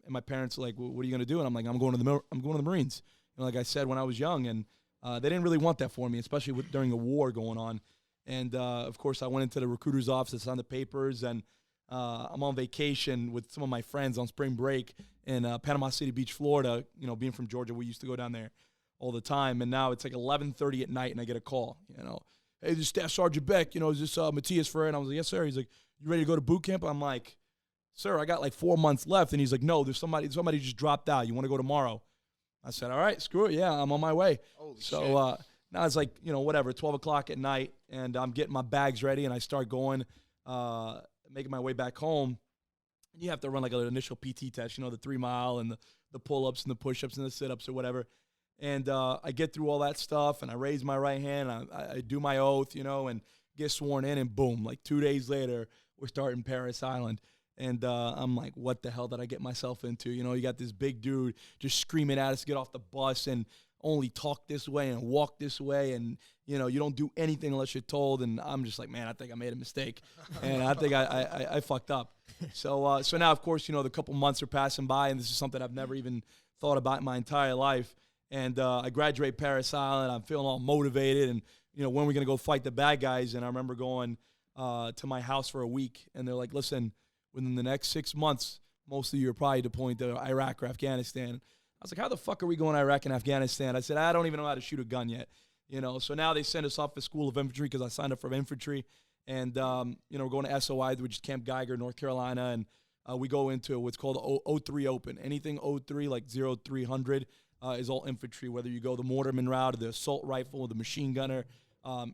my parents are like, well, what are you going to do? And I'm like, I'm going to the Marines. Like I said when I was young, and they didn't really want that for me, especially during a war going on. And, of course, I went into the recruiter's office, signed the papers, and I'm on vacation with some of my friends on spring break in Panama City Beach, Florida. Being from Georgia, we used to go down there all the time. And now it's like 11:30 at night, and I get a call, hey, this is Staff Sergeant Beck, is this Matias Ferreria? And I was like, yes, sir. He's like, you ready to go to boot camp? I'm like, sir, I got like 4 months left. And he's like, no, there's somebody just dropped out. You want to go tomorrow? I said, all right, screw it. Yeah, I'm on my way. Holy so shit. now it's like, whatever, 12 o'clock at night, and I'm getting my bags ready, and I start going, making my way back home. And you have to run like an initial PT test, the 3 mile and the pull-ups and the push-ups and the sit-ups or whatever. And I get through all that stuff, and I raise my right hand, and I do my oath, and get sworn in, and boom, like 2 days later, we're starting Paris Island. And I'm like, what the hell did I get myself into? You got this big dude just screaming at us to get off the bus and only talk this way and walk this way. And, you don't do anything unless you're told. And I'm just like, man, I think I made a mistake. And I think I fucked up. So now, of course, the couple months are passing by, and this is something I've never even thought about in my entire life. And I graduate Paris Island. I'm feeling all motivated. And, when we're going to go fight the bad guys. And I remember going to my house for a week. And they're like, listen, within the next 6 months, most of you are probably deployed to Iraq or Afghanistan. I was like, how the fuck are we going to Iraq and Afghanistan? I said, I don't even know how to shoot a gun yet. So now they send us off to School of Infantry because I signed up for infantry. And, we're going to SOI, which is Camp Geiger, North Carolina. And we go into what's called the 03 Open. Anything 03, like 0300, is all infantry. Whether you go the mortarman route or the assault rifle or the machine gunner,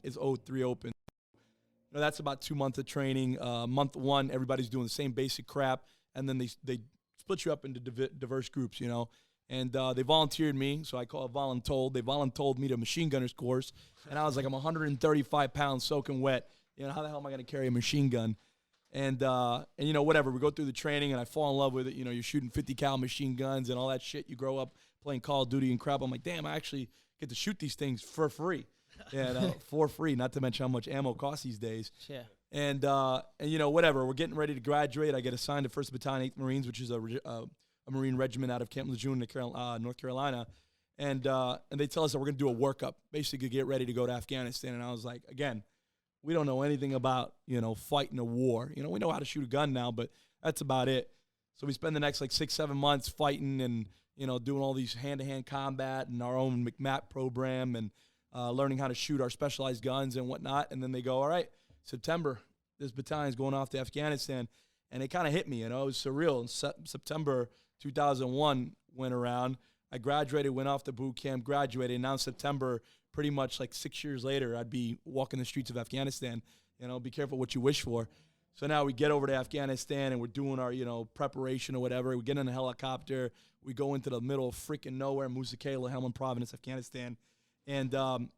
is 03 Open. That's about 2 months of training. Month one, everybody's doing the same basic crap, and then they split you up into diverse groups, And they volunteered me, so I call it voluntold. They voluntold me to machine gunner's course, and I was like, I'm 135 pounds soaking wet. How the hell am I going to carry a machine gun? And whatever. We go through the training, and I fall in love with it. You're shooting 50 cal machine guns and all that shit. You grow up playing Call of Duty and crap. I'm like, damn, I actually get to shoot these things for free. For free, not to mention how much ammo costs these days. Yeah. And whatever. We're getting ready to graduate. I get assigned to 1st Battalion, 8th Marines, which is a Marine regiment out of Camp Lejeune, North Carolina. And they tell us that we're going to do a workup, basically get ready to go to Afghanistan. And I was like, again, we don't know anything about, fighting a war. We know how to shoot a gun now, but that's about it. So we spend the next 6-7 months fighting and, doing all these hand-to-hand combat and our own MCMAP program and learning how to shoot our specialized guns and whatnot. And then they go, all right, September, this battalion's going off to Afghanistan. And it kind of hit me, it was surreal. In September 2001 went around. I graduated, went off to boot camp, graduated. And now in September, pretty much 6 years later, I'd be walking the streets of Afghanistan. Be careful what you wish for. So now we get over to Afghanistan and we're doing our, preparation or whatever. We get in a helicopter. We go into the middle of freaking nowhere, Musa Kala, Helmand Province, Afghanistan. And,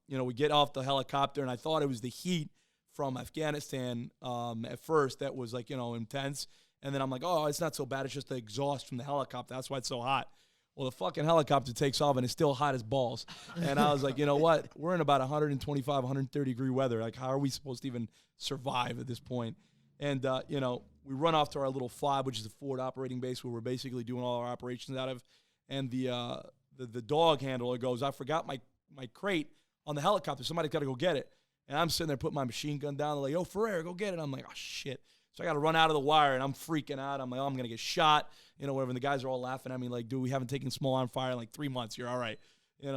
we get off the helicopter, and I thought it was the heat from Afghanistan at first that was like, intense. And then I'm like, oh, it's not so bad. It's just the exhaust from the helicopter. That's why it's so hot. Well, the fucking helicopter takes off and it's still hot as balls. And I was like, you know what? We're in about 125, 130 degree weather. Like, how are we supposed to even survive at this point? And, we run off to our little FOB, which is a forward operating base where we're basically doing all our operations out of. And the dog handler goes, I forgot my crate on the helicopter. Somebody's got to go get it. And I'm sitting there putting my machine gun down. They're like, yo, Ferreira, go get it. I'm like, oh, shit. So I got to run out of the wire, and I'm freaking out. I'm like, oh, I'm going to get shot, whatever. And the guys are all laughing at me like, dude, we haven't taken small arm fire in like 3 months. You're all right.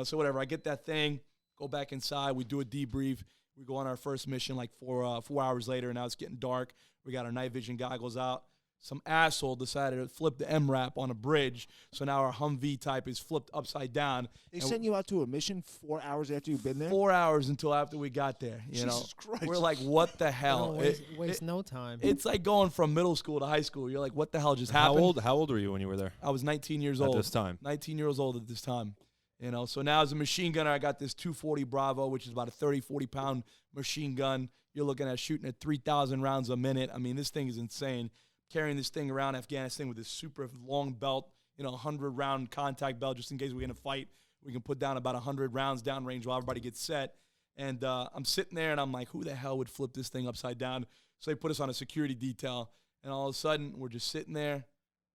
So whatever. I get that thing, go back inside. We do a debrief. We go on our first mission like 4 hours later, and now it's getting dark. We got our night vision goggles out. Some asshole decided to flip the MRAP on a bridge, so now our Humvee type is flipped upside down. They sent you out to a mission 4 hours after you've been there? 4 hours until after we got there. Jesus Christ. We're like, what the hell? Waste no time. It's like going from middle school to high school. You're like, what the hell just happened? How old were you when you were there? I was 19 years at old. This time. 19 years old at this time. So now as a machine gunner, I got this 240 Bravo, which is about a 30, 40-pound machine gun. You're looking at shooting at 3,000 rounds a minute. I mean, this thing is insane. Carrying this thing around Afghanistan with this super long belt, 100-round contact belt, just in case we get in a fight. We can put down about 100 rounds downrange while everybody gets set. And I'm sitting there, and I'm like, who the hell would flip this thing upside down? So they put us on a security detail, and all of a sudden, we're just sitting there.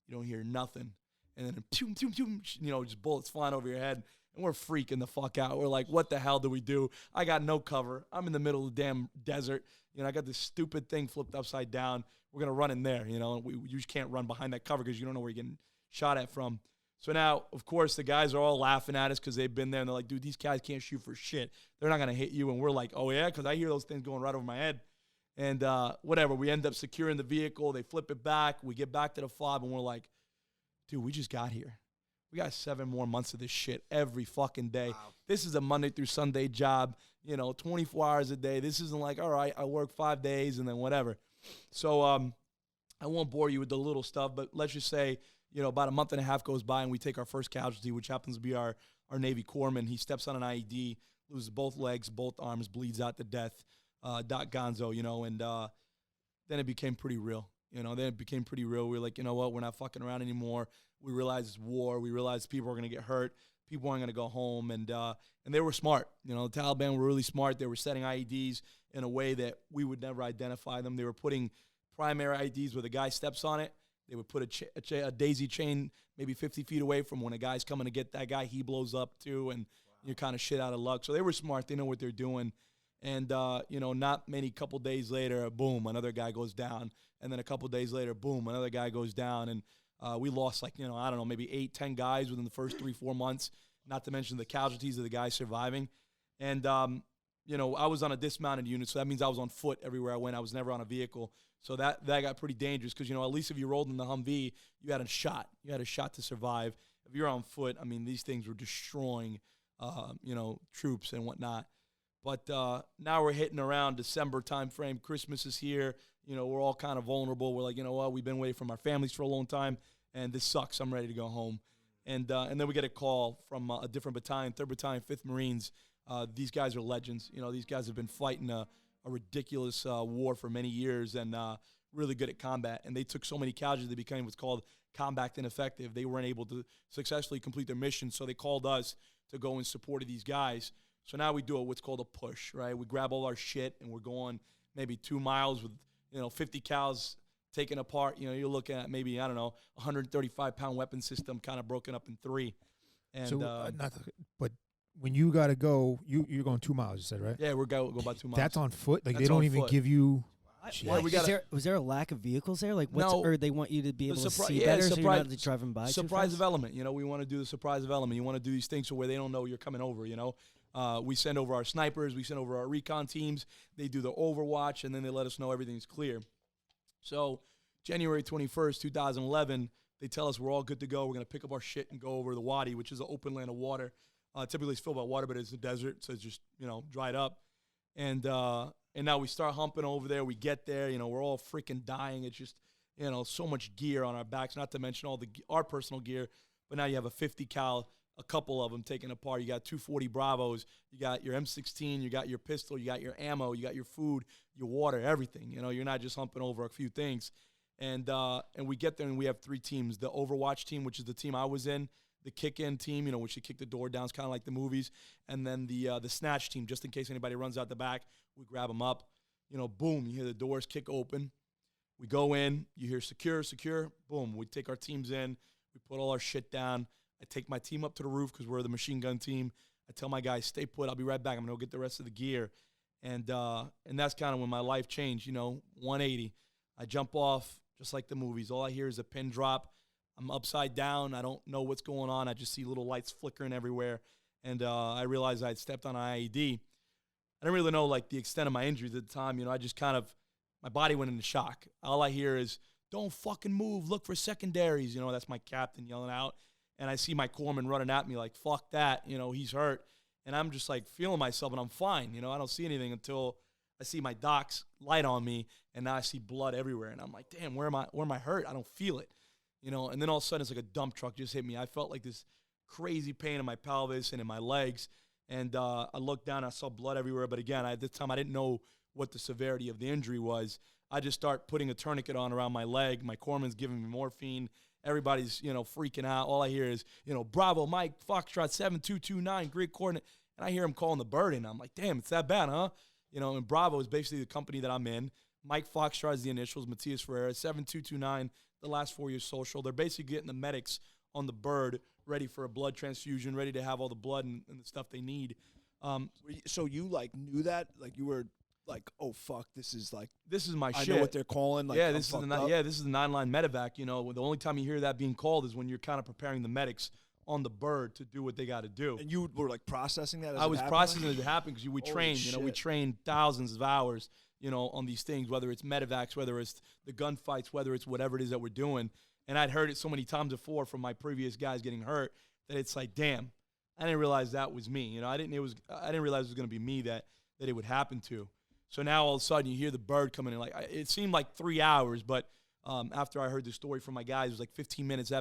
You don't hear nothing. And then, just bullets flying over your head, and we're freaking the fuck out. We're like, what the hell do we do? I got no cover. I'm in the middle of the damn desert. I got this stupid thing flipped upside down. We're going to run in there, and we just can't run behind that cover because you don't know where you're getting shot at from. So now, of course, the guys are all laughing at us because they've been there, and they're like, dude, these guys can't shoot for shit. They're not going to hit you. And we're like, oh, yeah, because I hear those things going right over my head. And whatever, we end up securing the vehicle. They flip it back. We get back to the FOB, and we're like, dude, we just got here. We got 7 more months of this shit every fucking day. Wow. This is a Monday through Sunday job, 24 hours a day. This isn't like, all right, I work 5 days and then whatever. So I won't bore you with the little stuff, but let's just say, about a month and a half goes by and we take our first casualty, which happens to be our Navy corpsman. He steps on an IED, loses both legs, both arms, bleeds out to death, Doc Gonzo, and then it became pretty real. Then it became pretty real. We were like, you know what, we're not fucking around anymore. We realized it's war. We realized people are going to get hurt. People aren't going to go home. And they were smart. The Taliban were really smart. They were setting IEDs in a way that we would never identify them. They were putting primary IEDs where the guy steps on it. They would put a daisy chain maybe 50 feet away from when a guy's coming to get that guy. He blows up too, and you're kind of shit out of luck. So they were smart. They know what they're doing. And, not many couple days later, boom, another guy goes down. And then a couple days later, boom, another guy goes down. And we lost I don't know, maybe 8, 10 guys within the first 3-4 months, not to mention the casualties of the guys surviving. And, I was on a dismounted unit, so that means I was on foot everywhere I went. I was never on a vehicle. So that got pretty dangerous because, at least if you rolled in the Humvee, you had a shot. You had a shot to survive. If you're on foot, these things were destroying, troops and whatnot. But now we're hitting around December time frame. Christmas is here. We're all kind of vulnerable. We're like, you know what? We've been away from our families for a long time, and this sucks. I'm ready to go home. And then we get a call from a different battalion, 3rd Battalion, 5th Marines. These guys are legends. These guys have been fighting a ridiculous war for many years and really good at combat. And they took so many casualties they became what's called combat ineffective. They weren't able to successfully complete their mission, so they called us to go in support of these guys. So now we do what's called a push, right? We grab all our shit and we're going maybe 2 miles with 50 cows taken apart. You're looking at maybe, 135-pound weapon system kind of broken up in 3. And so, but when you got to go, you're going 2 miles, you said, right? Yeah, we're go about 2 miles. That's on foot? Like, That's they don't on even foot. give you... Why? Was there a lack of vehicles there? Like, No. or they want you to be able to see yeah, better, so you're surprise- not driving by too Surprise fast? of element. We want to do the surprise of element. You want to do these things so where they don't know you're coming over, We send over our snipers. We send over our recon teams. They do the overwatch, and then they let us know everything's clear. So January 21st, 2011, they tell us we're all good to go. We're going to pick up our shit and go over the Wadi, which is an open land of water. Typically it's filled by water, but it's a desert, so it's just, dried up. And now we start humping over there. We get there. We're all freaking dying. It's just, so much gear on our backs, not to mention all our personal gear. But now you have a 50 cal a couple of them taken apart. You got 240 Bravos, you got your M16, you got your pistol, you got your ammo, you got your food, your water, everything. You know, you're not just humping over a few things. And we get there and we have 3 teams. The Overwatch team, which is the team I was in, the kick-in team, you know, which you kick the door down, it's kind of like the movies, and then the snatch team, just in case anybody runs out the back, we grab them up. You know, boom, you hear the doors kick open. We go in, you hear secure, boom, we take our teams in, we put all our shit down. I take my team up to the roof because we're the machine gun team. I tell my guys, stay put, I'll be right back. I'm going to go get the rest of the gear. And that's kind of when my life changed, you know, 180. I jump off just like the movies. All I hear is a pin drop. I'm upside down. I don't know what's going on. I just see little lights flickering everywhere. And I realized I had stepped on an IED. I didn't really know, like, the extent of my injuries at the time. You know, I just kind of, my body went into shock. All I hear is, don't fucking move. Look for secondaries. You know, that's my captain yelling out. And I see my corpsman running at me like, fuck that. You know, he's hurt. And I'm just, like, feeling myself, and I'm fine. You know, I don't see anything until I see my doc's light on me, and now I see blood everywhere. And I'm like, damn, where am I hurt? I don't feel it. You know, and then all of a sudden it's like a dump truck just hit me. I felt like this crazy pain in my pelvis and in my legs. And I looked down, I saw blood everywhere. But again, at this time, I didn't know what the severity of the injury was. I just start putting a tourniquet on around my leg. My corpsman's giving me morphine. Everybody's, you know, freaking out. All I hear is, you know, Bravo, Mike, Foxtrot, 7229, Greek coordinate. And I hear him calling the bird, and I'm like, damn, it's that bad, huh? You know, and Bravo is basically the company that I'm in. Mike Foxtrot is the initials, Matias Ferreira, 7229, the last 4 years social. They're basically getting the medics on the bird ready for a blood transfusion, ready to have all the blood and the stuff they need. So you, like, knew that? Like, you were like, oh, fuck, this is my shit. I know what they're calling. Like, yeah, this is the 9-line medevac. You know, the only time you hear that being called is when you're kind of preparing the medics on the bird to do what they got to do. And you were, like, processing that as I was processing it as it happened because we trained. You know, we trained thousands of hours, you know, on these things, whether it's medevacs, whether it's the gunfights, whether it's whatever it is that we're doing. And I'd heard it so many times before from my previous guys getting hurt that it's like, damn, I didn't realize that was me. You know, I didn't realize it was going to be me that it would happen to. So now all of a sudden you hear the bird coming in. Like, it seemed like 3 hours, but after I heard the story from my guys, it was like 15 minutes.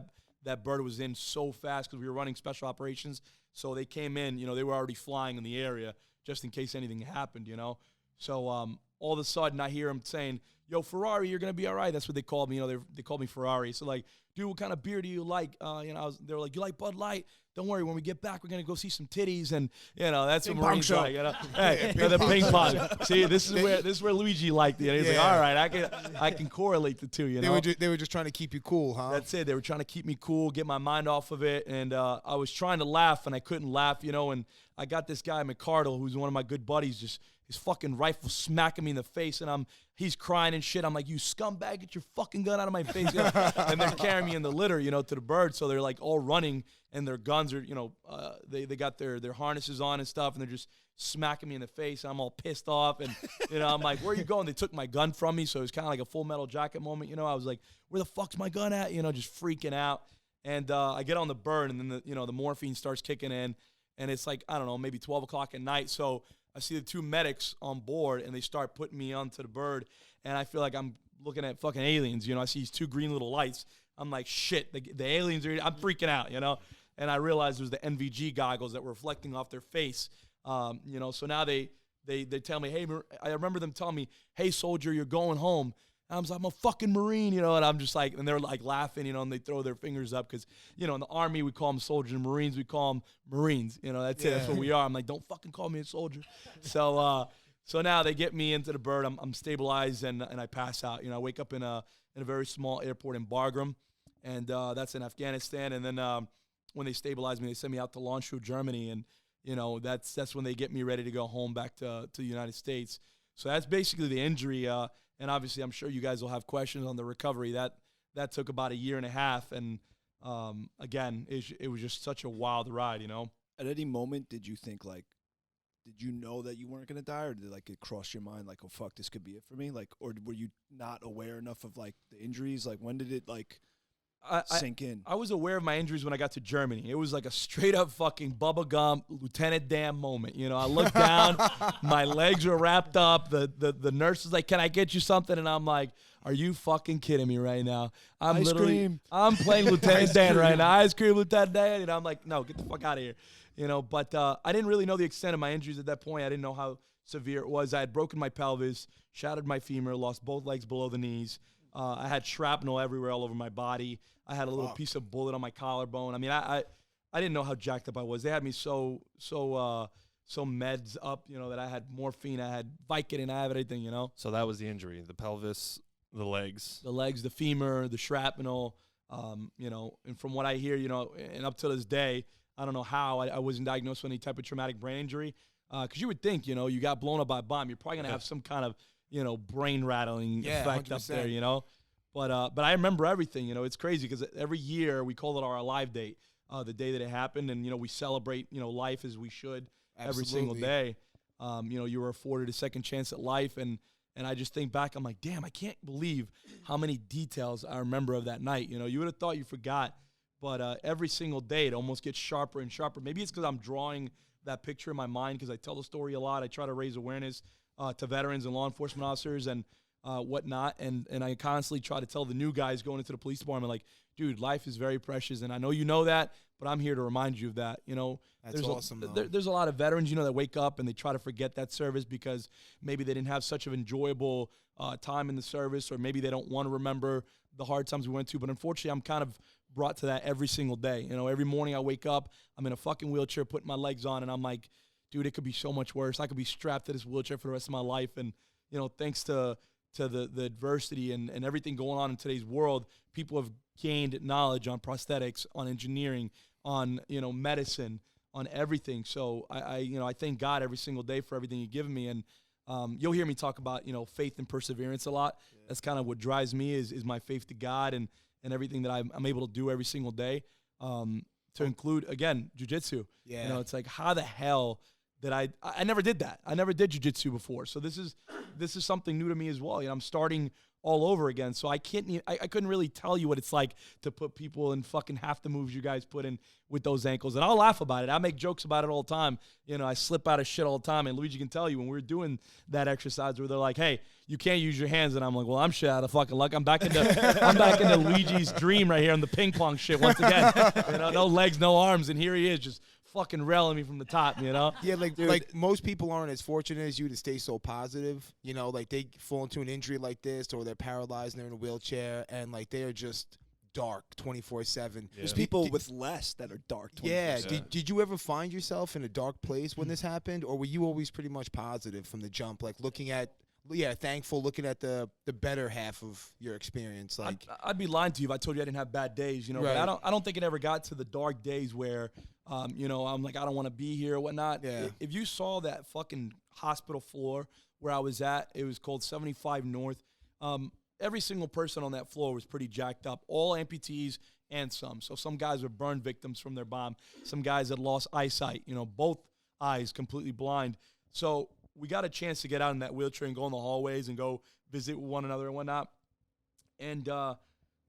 That bird was in so fast because we were running special operations. So they came in, you know, they were already flying in the area just in case anything happened, you know. So all of a sudden I hear him saying, yo, Ferrari, you're going to be all right. That's what they called me. You know, they called me Ferrari. So, like, dude, what kind of beer do you like? You know, they were like, you like Bud Light? Don't worry, when we get back, we're going to go see some titties. And, you know, that's what Marines like. You know? Hey, the ping pong. See, this is where Luigi liked it. He's like, all right, I can correlate the two, you know. They were just trying to keep you cool, huh? That's it. They were trying to keep me cool, get my mind off of it. And I was trying to laugh, and I couldn't laugh, you know. And I got this guy, McCardle, who's one of my good buddies, just his fucking rifle smacking me in the face, and he's crying and shit. I'm like, you scumbag, get your fucking gun out of my face. You know? And they're carrying me in the litter, you know, to the bird. So they're like all running, and their guns are, you know, they got their harnesses on and stuff, and they're just smacking me in the face. And I'm all pissed off, and, you know, I'm like, where are you going? They took my gun from me, so it was kind of like a Full Metal Jacket moment, you know. I was like, where the fuck's my gun at? You know, just freaking out. And I get on the bird, and then, the morphine starts kicking in, and it's like, I don't know, maybe 12 o'clock at night. So I see the 2 medics on board, and they start putting me onto the bird, and I feel like I'm looking at fucking aliens. You know, I see these 2 green little lights. I'm like, shit, the aliens are here. I'm freaking out, you know. And I realized it was the NVG goggles that were reflecting off their face. You know, so now they tell me, hey, I remember them telling me, hey, soldier, you're going home. And I was like, I'm a fucking Marine, you know, and I'm just like, and they're like laughing, you know, and they throw their fingers up because, you know, in the Army, we call them soldiers, and Marines, we call them Marines. You know, that's it. That's what we are. I'm like, don't fucking call me a soldier. So now they get me into the bird. I'm stabilized, and I pass out. You know, I wake up in a very small airport in Bagram, and that's in Afghanistan. And then when they stabilize me, they send me out to Landshut, Germany, and, you know, that's when they get me ready to go home back to the United States. So that's basically the injury. And obviously, I'm sure you guys will have questions on the recovery. That took about 1.5 years, and again, it was just such a wild ride, you know. At any moment, did you think, like, did you know that you weren't going to die, or did, like, it cross your mind, like, oh, fuck, this could be it for me? Like, or were you not aware enough of, like, the injuries? Like, when did it, like, sink in? I was aware of my injuries when I got to Germany. It was like a straight-up fucking Bubba Gump, Lieutenant Dan moment. You know, I looked down, my legs were wrapped up. The nurse was like, can I get you something? And I'm like, Are you fucking kidding me right now? I'm Ice cream. I'm playing Lieutenant Dan right now. Ice cream, Lieutenant Dan. And I'm like, no, get the fuck out of here. But I didn't really know the extent of my injuries at that point. I didn't know how severe it was. I had broken my pelvis, shattered my femur, lost both legs below the knees. I had shrapnel everywhere all over my body. I had a little piece of bullet on my collarbone. I mean, I didn't know how jacked up I was. They had me so meds up, that I had morphine, I had Vicodin, I had everything, So that was the injury: the pelvis, the legs, the femur, the shrapnel. And from what I hear, and up to this day, I don't know how I wasn't diagnosed with any type of traumatic brain injury. Because you would think, you got blown up by a bomb, you're probably gonna have some kind of, brain rattling effect 100%. Up there, But I remember everything. It's crazy because every year we call it our Alive date, the day that it happened, and we celebrate life as we should. Absolutely. Every single day. You were afforded a second chance at life, and I just think back, I'm like, damn, I can't believe how many details I remember of that night. You would have thought you forgot, but every single day it almost gets sharper and sharper. Maybe it's because I'm drawing that picture in my mind because I tell the story a lot. I try to raise awareness to veterans and law enforcement officers and whatnot, and I constantly try to tell the new guys going into the police department, like, dude, life is very precious, and I know you know that, but I'm here to remind you of that. That's awesome. There's a lot of veterans, that wake up and they try to forget that service because maybe they didn't have such an enjoyable time in the service, or maybe they don't want to remember the hard times we went to. But unfortunately, I'm kind of brought to that every single day. Every morning I wake up, I'm in a fucking wheelchair, putting my legs on, and I'm like, dude, it could be so much worse. I could be strapped to this wheelchair for the rest of my life. And, thanks to the adversity and everything going on in today's world, people have gained knowledge on prosthetics, on engineering, on, medicine, on everything. So I thank God every single day for everything He's given me. And you'll hear me talk about, faith and perseverance a lot. Yeah. That's kind of what drives me is my faith to God and everything that I'm able to do every single day, to include, again, jiu-jitsu. Yeah. It's like, how the hell did I never did that. I never did jiu-jitsu before. So this is something new to me as well. I'm starting all over again. So I couldn't really tell you what it's like to put people in fucking half the moves you guys put in with those ankles. And I'll laugh about it. I make jokes about it all the time. I slip out of shit all the time. And Luigi can tell you when we were doing that exercise where they're like, hey, you can't use your hands. And I'm like, well, I'm shit out of fucking luck. I'm back into Luigi's dream right here on the ping pong shit once again. No legs, no arms. And here he is just fucking railing me from the top, Yeah, like most people aren't as fortunate as you to stay so positive. Like they fall into an injury like this, or they're paralyzed and they're in a wheelchair, and like they are just dark 24/7. There's people with less that are dark 24/7. Yeah. Did you ever find yourself in a dark place when this happened, or were you always pretty much positive from the jump, like thankful, looking at the better half of your experience? Like I'd be lying to you if I told you I didn't have bad days, Right. But I don't think it ever got to the dark days where I'm like, I don't want to be here or whatnot. Yeah. If you saw that fucking hospital floor where I was at, it was called 75 North. Every single person on that floor was pretty jacked up, all amputees and some. So some guys were burn victims from their bomb. Some guys had lost eyesight, both eyes completely blind. So we got a chance to get out in that wheelchair and go in the hallways and go visit one another and whatnot. And I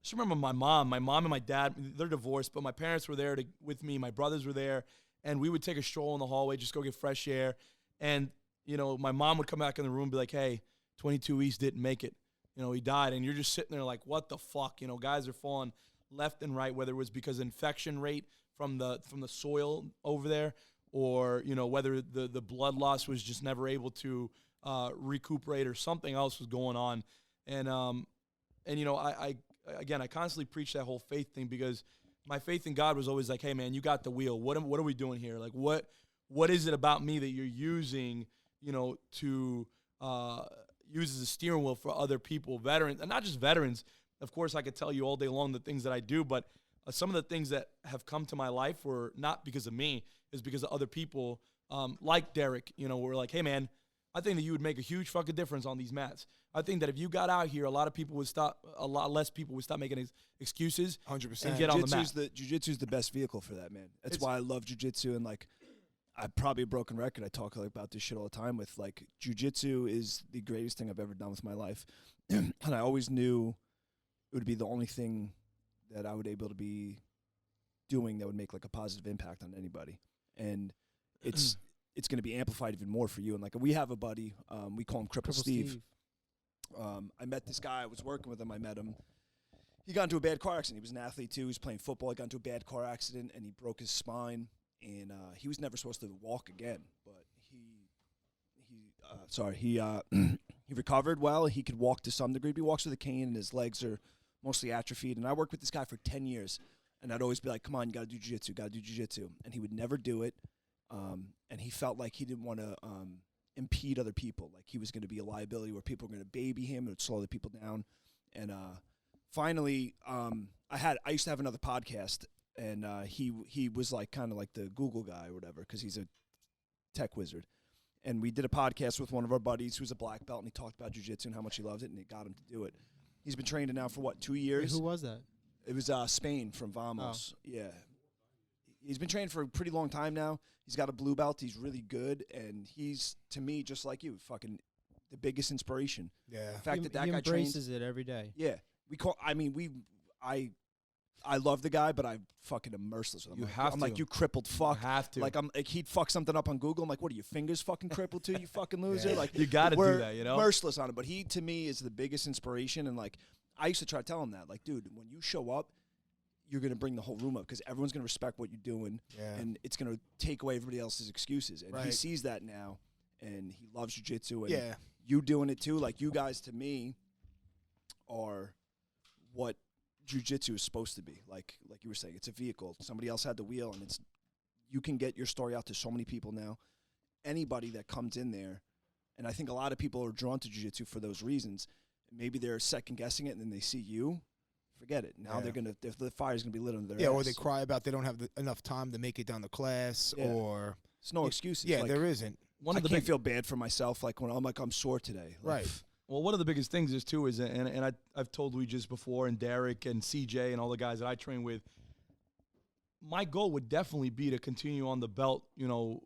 just remember my mom and my dad, they're divorced, but my parents were there with me. My brothers were there, and we would take a stroll in the hallway, just go get fresh air. And, my mom would come back in the room and be like, hey, 22 East didn't make it. He died. And you're just sitting there like, what the fuck? Guys are falling left and right, whether it was because infection rate from the soil over there, or, whether the blood loss was just never able to recuperate, or something else was going on. And I constantly preach that whole faith thing, because my faith in God was always like, hey, man, you got the wheel. What are we doing here? Like, what is it about me that you're using, to use as a steering wheel for other people, veterans, and not just veterans. Of course, I could tell you all day long the things that I do, but some of the things that have come to my life were not because of me, is because of other people, like Derek, were like, hey, man, I think that you would make a huge fucking difference on these mats. I think that if you got out here, a lot less people would stop making excuses. 100%. And get on the mat. Jiu-jitsu is the best vehicle for that, man. That's why I love jiu-jitsu, and like, I'm probably a broken record. I talk about this shit all the time with, like, jiu-jitsu is the greatest thing I've ever done with my life. And I always knew it would be the only thing that I would able to be doing that would make like a positive impact on anybody. And it's going to be amplified even more for you. And like, we have a buddy, we call him Cripple Steve. I met this guy. I was working with him. I met him. He got into a bad car accident. He was an athlete, too. He was playing football. He got into a bad car accident, and he broke his spine. And he was never supposed to walk again. But he recovered well. He could walk to some degree. But he walks with a cane, and his legs are mostly atrophied. And I worked with this guy for 10 years. And I'd always be like, come on, you got to do jiu-jitsu, got to do jiu-jitsu. And he would never do it. And he felt like he didn't want to impede other people. Like he was going to be a liability where people were going to baby him. It would slow the people down. And finally, I used to have another podcast. And he was like kind of like the Google guy or whatever because he's a tech wizard. And we did a podcast with one of our buddies who's a black belt, and he talked about jiu-jitsu and how much he loved it, and it got him to do it. He's been training now for, 2 years? Wait, who was that? It was Spain from Vamos. Oh. Yeah. He's been training for a pretty long time now. He's got a blue belt. He's really good, and he's, to me, just like you, fucking the biggest inspiration. Yeah. The fact that guy embraces it every day. Yeah. I love the guy, but I fucking am merciless with him. I'm like, you crippled fuck. You have to. Like, he'd fuck something up on Google. I'm like, what are your fingers fucking crippled too, you fucking loser? Yeah. Like, you got to do that, you know? Merciless on it. But he, to me, is the biggest inspiration. And, like, I used to try to tell him that. Like, dude, when you show up, you're going to bring the whole room up because everyone's going to respect what you're doing. Yeah. And it's going to take away everybody else's excuses. And he sees that now, and he loves jiu-jitsu. And you doing it too. Like, you guys, to me, are what jiu-jitsu is supposed to be. Like you were saying, it's a vehicle. Somebody else had the wheel, and you can get your story out to so many people now. Anybody that comes in there, and I think a lot of people are drawn to jiu-jitsu for those reasons. Maybe they're second-guessing it, and then they see you. Forget it. Now the fire's going to be lit under their ass. Or they cry about they don't have enough time to make it down to class, or... There's no excuses. Yeah, like, there isn't. I can't feel bad for myself, like, when I'm sore today. Like, right. Well, one of the biggest things is, too, is, and I've told Luigi just before, and Derek and CJ and all the guys that I train with, my goal would definitely be to continue on the belt,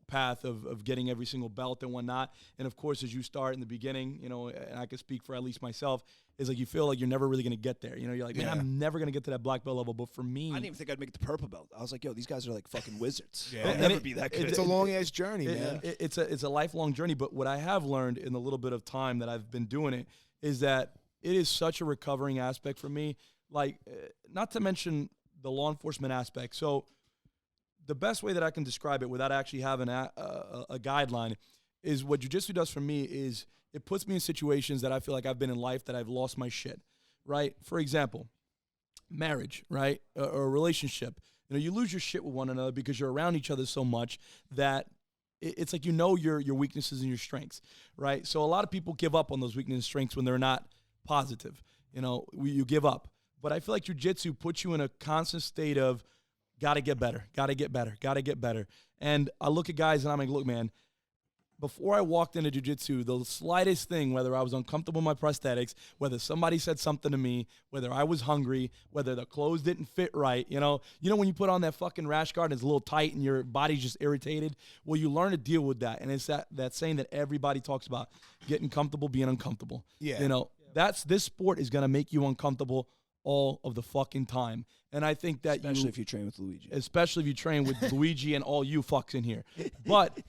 path of getting every single belt and whatnot. And, of course, as you start in the beginning, and I can speak for at least myself, is like you feel like you're never really going to get there. You're like, man, I'm never going to get to that black belt level. But for me... I didn't even think I'd make it to purple belt. I was like, yo, these guys are like fucking wizards. I'll never be that good. It's a long-ass journey, man. It's a lifelong journey. But what I have learned in the little bit of time that I've been doing it is that it is such a recovering aspect for me. Like, not to mention the law enforcement aspect. So the best way that I can describe it without actually having a guideline is what jiu-jitsu does for me is it puts me in situations that I feel like I've been in life that I've lost my shit, right? For example, marriage, right? Or a relationship. You lose your shit with one another because you're around each other so much that it's like your weaknesses and your strengths, right? So a lot of people give up on those weaknesses and strengths when they're not positive. You give up. But I feel like jiu-jitsu puts you in a constant state of got to get better, got to get better, got to get better. And I look at guys and I'm like, look, man, before I walked into jiu-jitsu, the slightest thing, whether I was uncomfortable with my prosthetics, whether somebody said something to me, whether I was hungry, whether the clothes didn't fit right, when you put on that fucking rash guard and it's a little tight and your body's just irritated, well, you learn to deal with that. And it's that saying that everybody talks about, getting comfortable, being uncomfortable. Yeah. This sport is going to make you uncomfortable all of the fucking time. And I think that especially if you train with Luigi. Especially if you train with Luigi and all you fucks in here. But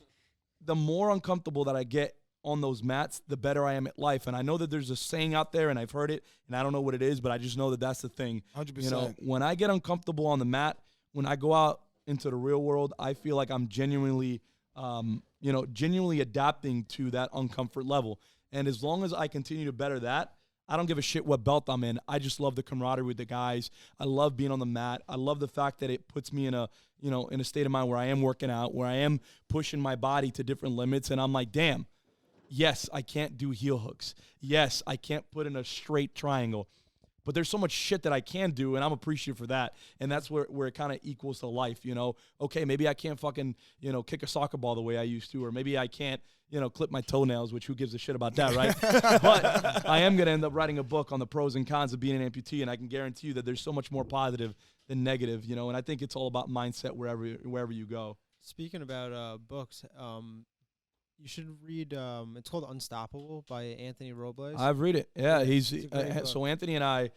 the more uncomfortable that I get on those mats, the better I am at life. And I know that there's a saying out there, and I've heard it, and I don't know what it is, but I just know that that's the thing. 100%. When I get uncomfortable on the mat, when I go out into the real world, I feel like I'm genuinely adapting to that uncomfort level. And as long as I continue to better that, I don't give a shit what belt I'm in. I just love the camaraderie with the guys. I love being on the mat. I love the fact that it puts me in a state of mind where I am working out, where I am pushing my body to different limits. And I'm like, damn, yes, I can't do heel hooks. Yes, I can't put in a straight triangle. But there's so much shit that I can do, and I'm appreciative for that. And that's where it kind of equals to life, Okay, maybe I can't fucking, kick a soccer ball the way I used to, or maybe I can't, clip my toenails, which who gives a shit about that, right? But I am going to end up writing a book on the pros and cons of being an amputee, and I can guarantee you that there's so much more positive than negative, and I think it's all about mindset wherever you go. Speaking about books, you should read. It's called Unstoppable by Anthony Robles. I've read it. Yeah, it's so Anthony and I,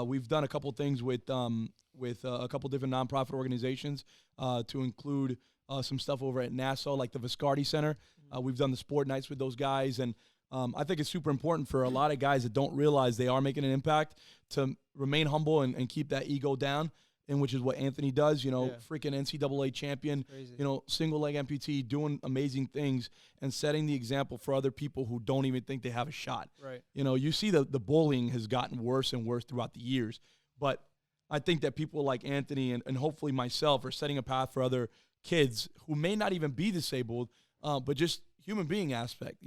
we've done a couple things with a couple different nonprofit organizations to include some stuff over at Nassau, like the Viscardi Center. We've done the sport nights with those guys, and I think it's super important for a lot of guys that don't realize they are making an impact to remain humble and keep that ego down, and which is what Anthony does, freaking NCAA champion, Crazy. single leg amputee, doing amazing things and setting the example for other people who don't even think they have a shot. Right. You see the bullying has gotten worse and worse throughout the years, but I think that people like Anthony and hopefully myself are setting a path for other kids who may not even be disabled, but just human being aspect,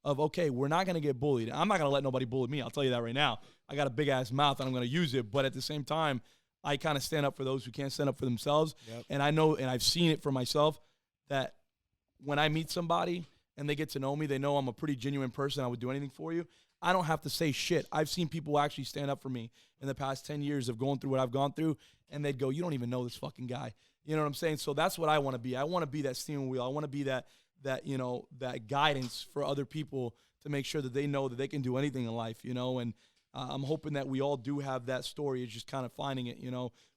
of, okay, we're not going to get bullied. I'm not going to let nobody bully me. I'll tell you that right now. I got a big ass mouth and I'm going to use it. But at the same time, I kind of stand up for those who can't stand up for themselves. Yep. And I know, and I've seen it for myself, that when I meet somebody and they get to know me, they know I'm a pretty genuine person. I would do anything for you. I don't have to say shit. I've seen people actually stand up for me in the past 10 years of going through what I've gone through, and they'd go, you don't even know this fucking guy. You know what I'm saying? So that's what I want to be. I want to be that steering wheel. I want to be that guidance for other people to make sure that they know that they can do anything in life, and I'm hoping that we all do have that story. It's just kind of finding it,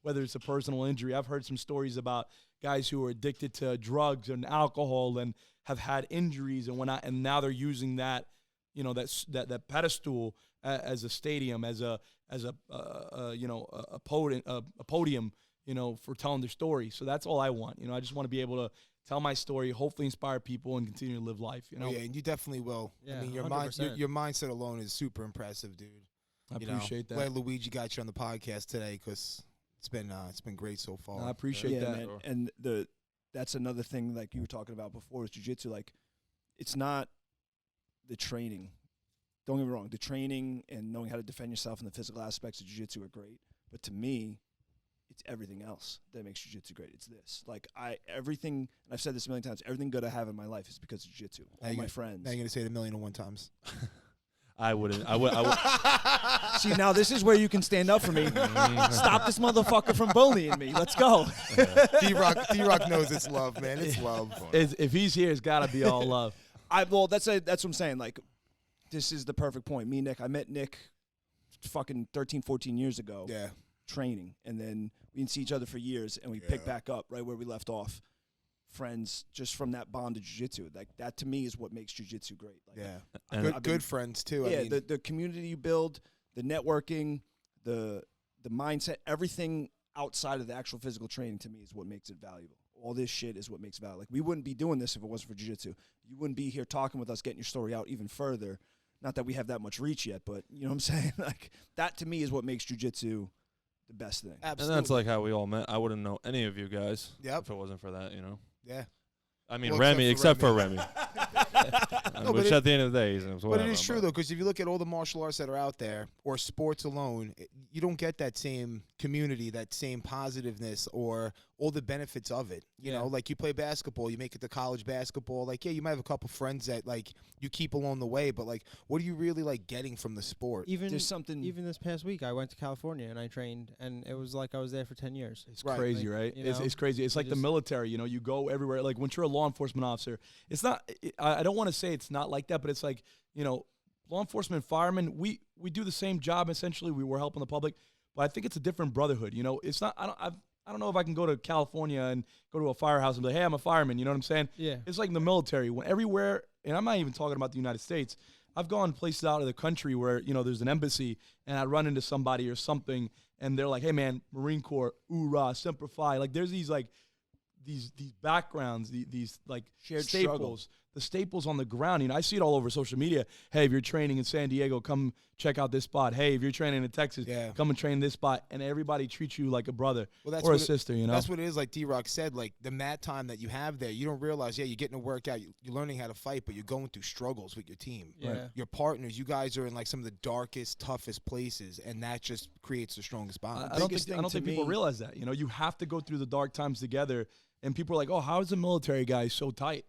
whether it's a personal injury. I've heard some stories about guys who are addicted to drugs and alcohol and have had injuries and now they're using that, that pedestal as a stadium, as a podium, for telling their story. So that's all I want. I just want to be able to tell my story, hopefully inspire people, and continue to live life. Oh, yeah, and you definitely will. Yeah, I mean, your 100%. your mindset alone is super impressive, dude. I appreciate that. Glad Luigi got you on the podcast today because it's been great so far. I appreciate that. Man. And that's another thing, like you were talking about before, is jiu-jitsu. Like, it's not the training. Don't get me wrong. The training and knowing how to defend yourself and the physical aspects of jiu-jitsu are great. But to me, it's everything else that makes jiu-jitsu great. It's this. Like, everything, and I've said this a million times, everything good I have in my life is because of jiu-jitsu. All my friends. Now you're going to say it 1,000,001 times. I wouldn't. I would. See, now this is where you can stand up for me. Stop this motherfucker from bullying me. Let's go. D-Rock knows it's love, man. It's love. If he's here, it's got to be all love. That's what I'm saying. Like, this is the perfect point. Me and Nick, I met Nick fucking 13, 14 years ago. Yeah. Training, and then we didn't see each other for years, and we picked back up right where we left off. Friends, just from that bond of jiu-jitsu. Like, that to me is what makes jiu-jitsu great. Like, yeah, good friends too. Yeah, I mean, the community you build, the networking, the mindset, everything outside of the actual physical training to me is what makes it valuable. All this shit is what makes it valuable. Like, we wouldn't be doing this if it wasn't for jiu-jitsu. You wouldn't be here talking with us, getting your story out even further. Not that we have that much reach yet, but you know what I'm saying? Like, that to me is what makes jiu-jitsu the best thing. Absolutely. And that's like how we all met. I wouldn't know any of you guys if it wasn't for that, Yeah. I mean, Well, Remy, except for Remy. No, Which at the end of the day, he's whatever. But it is true, though, because if you look at all the martial arts that are out there, or sports alone, you don't get that same community, that same positiveness, or all the benefits of it. You know, like you play basketball, you make it to college basketball. Like, yeah, you might have a couple friends that, like, you keep along the way, but, like, what are you really, like, getting from the sport? Even Even this past week, I went to California and I trained, and it was like I was there for 10 years. It's crazy, right? It's crazy. It's like the military, you go everywhere. Like, when you're a law enforcement officer, it's not, I don't want to say it's not like that, but it's like, law enforcement, firemen, we do the same job, essentially. We were helping the public, but I think it's a different brotherhood. It's not, I don't know if I can go to California and go to a firehouse and be like, hey, I'm a fireman. You know what I'm saying? Yeah. It's like in the military. When everywhere, and I'm not even talking about the United States, I've gone places out of the country where, there's an embassy, and I run into somebody or something, and they're like, hey, man, Marine Corps, oorah, Semper Fi. Like, there's these, like, these backgrounds, these like shared staples, struggle. The staples on the ground. I see it all over social media. Hey, if you're training in San Diego, come check out this spot. Hey, if you're training in Texas, come and train this spot. And everybody treats you like a brother or a sister, That's what it is, like D-Rock said. Like, the mat time that you have there, you don't realize, you're getting a workout, you're learning how to fight, but you're going through struggles with your team. Yeah. Right. Your partners, you guys are in, like, some of the darkest, toughest places, and that just creates the strongest bond. I don't think people realize that. You have to go through the dark times together. And people are like, oh, how is the military guy so tight?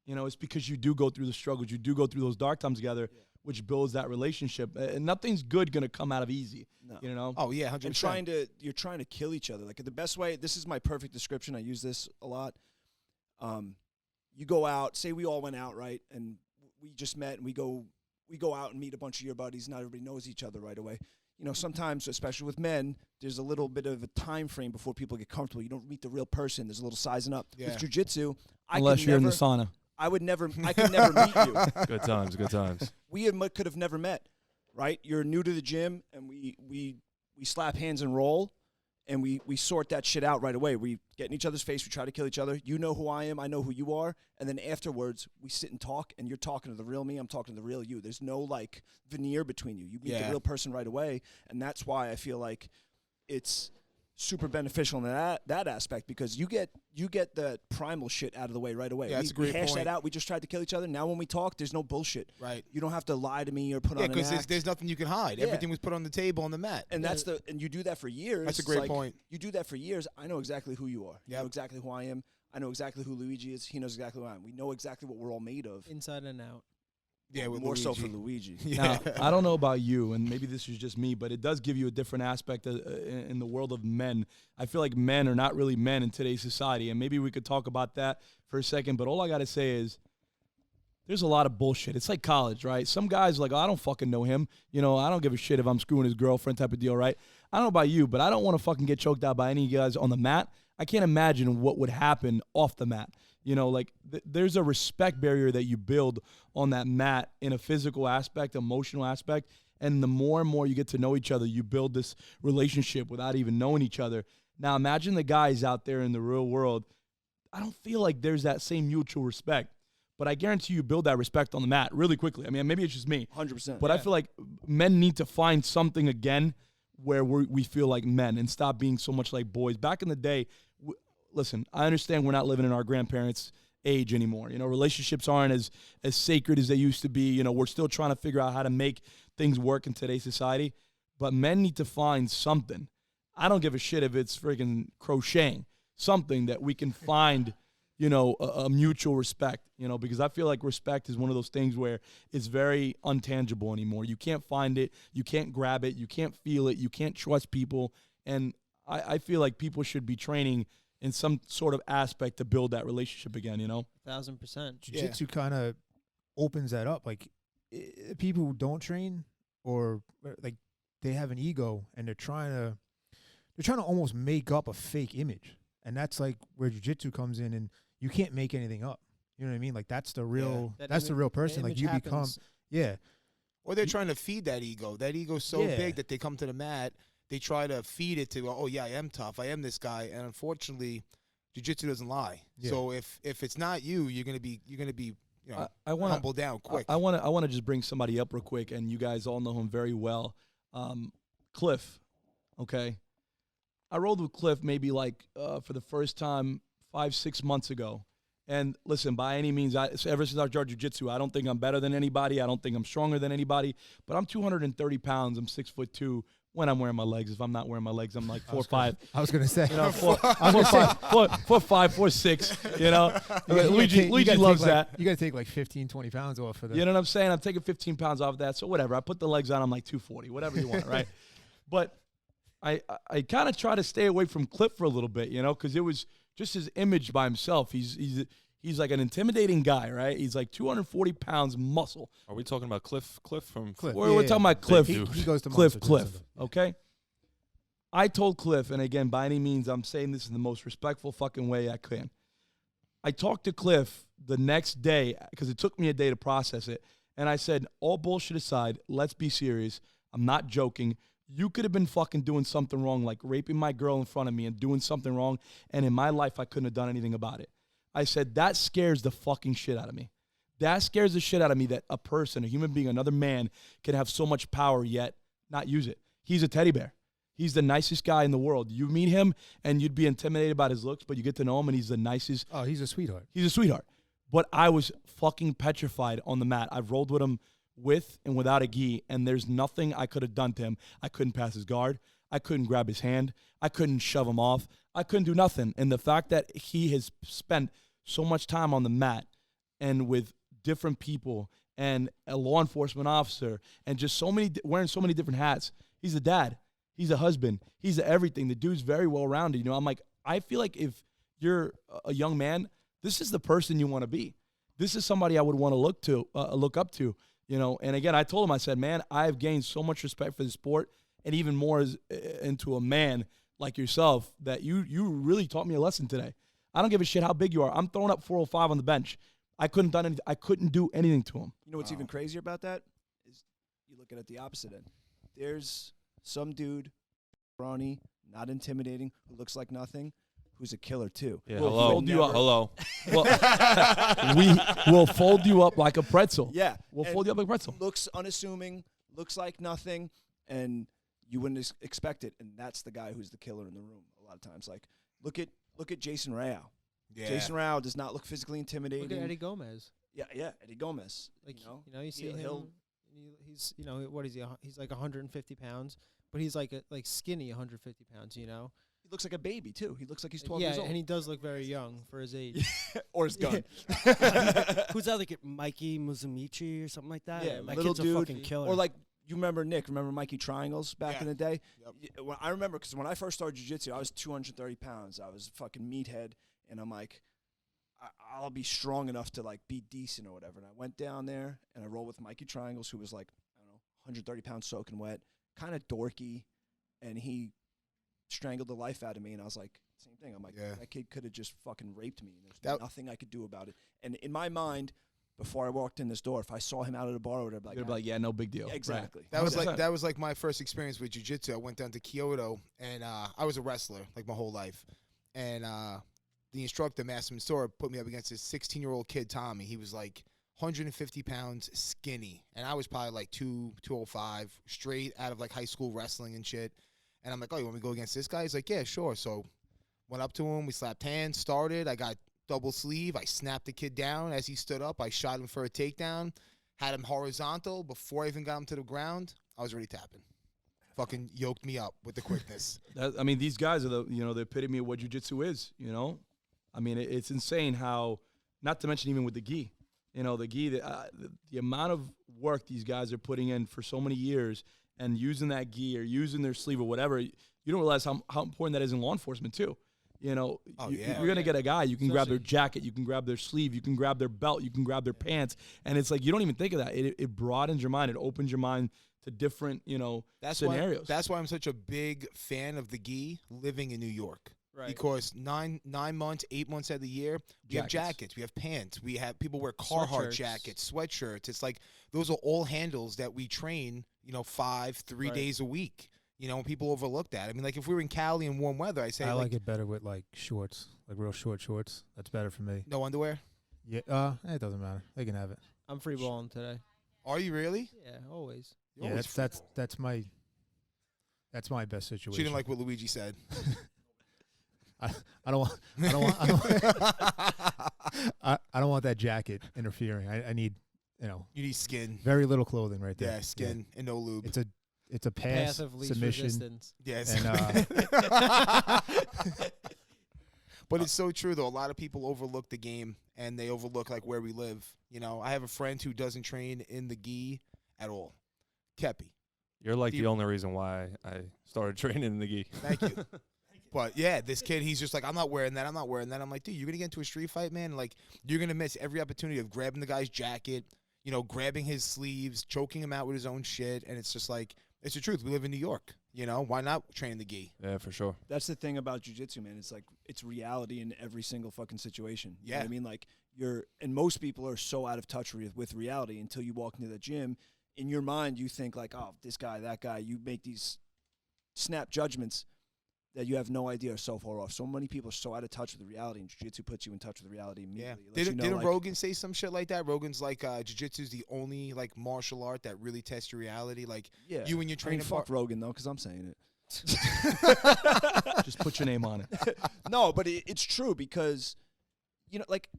It's because you do go through the struggles. You do go through those dark times together, which builds that relationship. And nothing's good going to come out of easy. No. Oh, yeah, 100%. And you're trying to kill each other. Like, the best way, this is my perfect description. I use this a lot. You go out, say we all went out, right? And we just met, and we go out and meet a bunch of your buddies. Not everybody knows each other right away. Sometimes, especially with men, there's a little bit of a time frame before people get comfortable. You don't meet the real person. There's a little sizing up. Yeah. With jiu-jitsu, unless you're in the sauna. I could never meet you. Good times. We could have never met, right? You're new to the gym, and we slap hands and roll, and we sort that shit out right away. We get in each other's face. We try to kill each other. You know who I am. I know who you are. And then afterwards, we sit and talk, and you're talking to the real me. I'm talking to the real you. There's no, like, veneer between you. You meet the real person right away, and that's why I feel like it's super beneficial in that aspect, because you get the primal shit out of the way right away. Yeah, that's a great we hash point. that out. We just tried to kill each other. Now when we talk, there's no bullshit. Right. You don't have to lie to me or put on an because act. there's nothing you can hide. Yeah. Everything was put on the table on the mat. And and you do that for years. That's a It's great like, point. You do that for years. I know exactly who you are. You Yep. know exactly who I am. I know exactly who Luigi is. He knows exactly who I am. We know exactly what we're all made of. Inside and out. Yeah, with more so Luigi. for Luigi. Yeah. Now, I don't know about you, and maybe this is just me, but it does give you a different aspect in the world of men. I feel like men are not really men in today's society, and maybe we could talk about that for a second, but all I got to say is there's a lot of bullshit. It's like college, right? Some guys are like, oh, I don't fucking know him. You know, I don't give a shit if I'm screwing his girlfriend type of deal, right? I don't know about you, but I don't want to fucking get choked out by any of you guys on the mat. I can't imagine what would happen off the mat. You know, like there's a respect barrier that you build on that mat in a physical aspect, emotional aspect. And the more and more you get to know each other, you build this relationship without even knowing each other. Now, imagine the guys out there in the real world. I don't feel like there's that same mutual respect, but I guarantee you build that respect on the mat really quickly. I mean, maybe it's just me. 100%. But I feel like men need to find something again where we feel like men and stop being so much like boys. Back in the day, listen, I understand we're not living in our grandparents' age anymore. You know, relationships aren't as sacred as they used to be. You know, we're still trying to figure out how to make things work in today's society. But men need to find something. I don't give a shit if it's freaking crocheting, something that we can find, you know, a mutual respect, you know, because I feel like respect is one of those things where it's very untangible anymore. You can't find it. You can't grab it. You can't feel it. You can't trust people. And I feel like people should be training in some sort of aspect to build that relationship again, you know? 1,000%. Jiu-jitsu kind of opens that up. Like, people who don't train or, like, they have an ego and they're trying to almost make up a fake image. And that's, like, where jiu-jitsu comes in, and you can't make anything up. You know what I mean? Like, that's the real the real person. Like, you become, Or they're trying to feed that ego. That ego's so big that they come to the mat, they try to feed it to, oh, yeah, I am tough. I am this guy. And unfortunately, jiu-jitsu doesn't lie. Yeah. So if it's not you, you're gonna be you know, I wanna, humble down quick. I want to just bring somebody up real quick, and you guys all know him very well. Cliff, okay? I rolled with Cliff maybe like for the first time 5-6 months ago. And listen, by any means, ever since I started jiu-jitsu, I don't think I'm better than anybody. I don't think I'm stronger than anybody. But I'm 230 pounds. I'm 6'2" when I'm wearing my legs. If I'm not wearing my legs, I'm like 4'5". I was gonna say, You know, 4'5", 4'6". You know, Luigi loves that. You gotta take like 15, 20 pounds off for that. You know what I'm saying? I'm taking 15 pounds off of that. So whatever. I put the legs on. I'm like 240, whatever you want, right? But I kind of try to stay away from Cliff for a little bit, you know, because it was just his image by himself. He's like an intimidating guy, right? He's like 240 pounds muscle. Are we talking about Cliff from Cliff. We're talking about Cliff. He goes to Cliff, Monster Cliff. Jits. Okay. I told Cliff, and again, by any means, I'm saying this in the most respectful fucking way I can. I talked to Cliff the next day because it took me a day to process it. And I said, all bullshit aside, let's be serious. I'm not joking. You could have been fucking doing something wrong, like raping my girl in front of me and doing something wrong. And in my life, I couldn't have done anything about it. I said, that scares the fucking shit out of me. That scares the shit out of me that a person, a human being, another man can have so much power yet not use it. He's a teddy bear. He's the nicest guy in the world. You meet him and you'd be intimidated about his looks, but you get to know him and he's the nicest. Oh, he's a sweetheart. He's a sweetheart. But I was fucking petrified on the mat. I've rolled with him with and without a gi, and there's nothing I could have done to him. I couldn't pass his guard. I couldn't grab his hand. I couldn't shove him off. I couldn't do nothing. And the fact that he has spent so much time on the mat and with different people and a law enforcement officer and just so many, wearing so many different hats. He's a dad. He's a husband. He's a everything. The dude's very well-rounded. You know, I'm like, I feel like if you're a young man, this is the person you want to be. This is somebody I would want to look up to, you know. And again, I told him, I said, man, I've gained so much respect for the sport and even more into a man like yourself that you really taught me a lesson today. I don't give a shit how big you are. I'm throwing up 405 on the bench. I couldn't do anything to him. You know what's even crazier about that is you look at it the opposite end. There's some dude, brawny, not intimidating, who looks like nothing, who's a killer too. Yeah, We'll hello. fold you up. Hello. Well, we will fold you up like a pretzel. Yeah. We'll and fold you up like a pretzel. Looks unassuming, looks like nothing, and you wouldn't expect it. And that's the guy who's the killer in the room a lot of times. Like, look at Jason Rao. Yeah. Jason Rao does not look physically intimidating. Look at Eddie Gomez. Yeah, Eddie Gomez. Like you see he'll- him. He's what is he? He's like 150 pounds, but he's like skinny 150 pounds. He looks like a baby too. He looks like he's 12 Yeah, years old. and he does look very young for his age. or his gun. Who's that? Like Mikey Musumeci or something like that? Yeah, that little kid's dude. a fucking killer. Or like, you remember Nick? Remember Mikey Triangles back Yeah. in the day? Yep. Well, I remember because when I first started jiu-jitsu, I was 230 pounds. I was a fucking meathead, and I'm like, I'll be strong enough to like be decent or whatever. And I went down there and I rolled with Mikey Triangles, who was like, I don't know, 130 pounds soaking wet, kind of dorky, and he strangled the life out of me. And I was like, same thing. I'm like, Yeah. that kid could have just fucking raped me. And there's That- nothing I could do about it. And in my mind, before I walked in this door, if I saw him out at a bar, I would have been You'd like, be like, yeah, no big deal. yeah, exactly. That was 100%. like my first experience with jiu-jitsu. I went down to Kyoto, and I was a wrestler like my whole life. And the instructor, Master Mansour, put me up against this 16-year-old kid, Tommy. He was like 150 pounds, skinny. And I was probably like 205, straight out of like high school wrestling and shit. And I'm like, oh, you want me to go against this guy? He's like, yeah, sure. So went up to him. We slapped hands, started. I got double sleeve. I snapped the kid down. As he stood up, I shot him for a takedown. Had him horizontal. Before I even got him to the ground, I was already tapping. Fucking yoked me up with the quickness. I mean, these guys are the epitome of what jiu-jitsu is, I mean, it's insane how, not to mention even with the gi, the gi, the amount of work these guys are putting in for so many years and using that gi or using their sleeve or whatever, you don't realize how important that is in law enforcement too. You're going to get a guy, you can grab their jacket, you can grab their sleeve, you can grab their belt, you can grab their pants. And it's like, you don't even think of that. It broadens your mind. It opens your mind to different, scenarios. That's why I'm such a big fan of the gi living in New York. Right. Because 9 months, 8 months out of the year, we have jackets, we have pants, we have people wear Carhartt Sweatshirts. jackets, sweatshirts. It's like those are all handles that we train, 3 days a week. And people overlook that. I mean, like if we were in Cali in warm weather, I say I like it better with like shorts, like real short shorts. That's better for me. no underwear. Yeah, it doesn't matter. They can have it. I'm free balling today. Are you really? Yeah, always. You're Yeah, always that's my best situation. She didn't like what Luigi said. I don't want I don't want that jacket interfering. I need You need skin. very little clothing right there. Yeah, skin and no lube. It's a Path pass of least submission. resistance. Yes. And But it's so true, though. A lot of people overlook the game, and they overlook, like, where we live. I have a friend who doesn't train in the gi at all. Kepi. You're like Do you- the only reason why I started training in the gi. Thank you. But, yeah, this kid, he's just like, I'm not wearing that. I'm not wearing that. I'm like, dude, you're going to get into a street fight, man? Like, you're going to miss every opportunity of grabbing the guy's jacket, grabbing his sleeves, choking him out with his own shit. And it's just like, it's the truth. We live in New York. Why not train in the gi? Yeah, for sure. That's the thing about jiu-jitsu, man. It's like it's reality in every single fucking situation. You know Yeah. what I mean? Like and most people are so out of touch with reality until you walk into the gym. In your mind, you think like, oh, this guy, that guy. You make these snap judgments that you have no idea are so far off. So many people are so out of touch with the reality, and jiu-jitsu puts you in touch with the reality Yeah. immediately. It lets you know, Didn't like, Rogan say some shit like that? Rogan's like, jiu-jitsu is the only, like, martial art that really tests your reality. Like, yeah. you and your I mean, training fuck Rogan, though, because I'm saying it. Just put your name on it. No, but it's true because, like,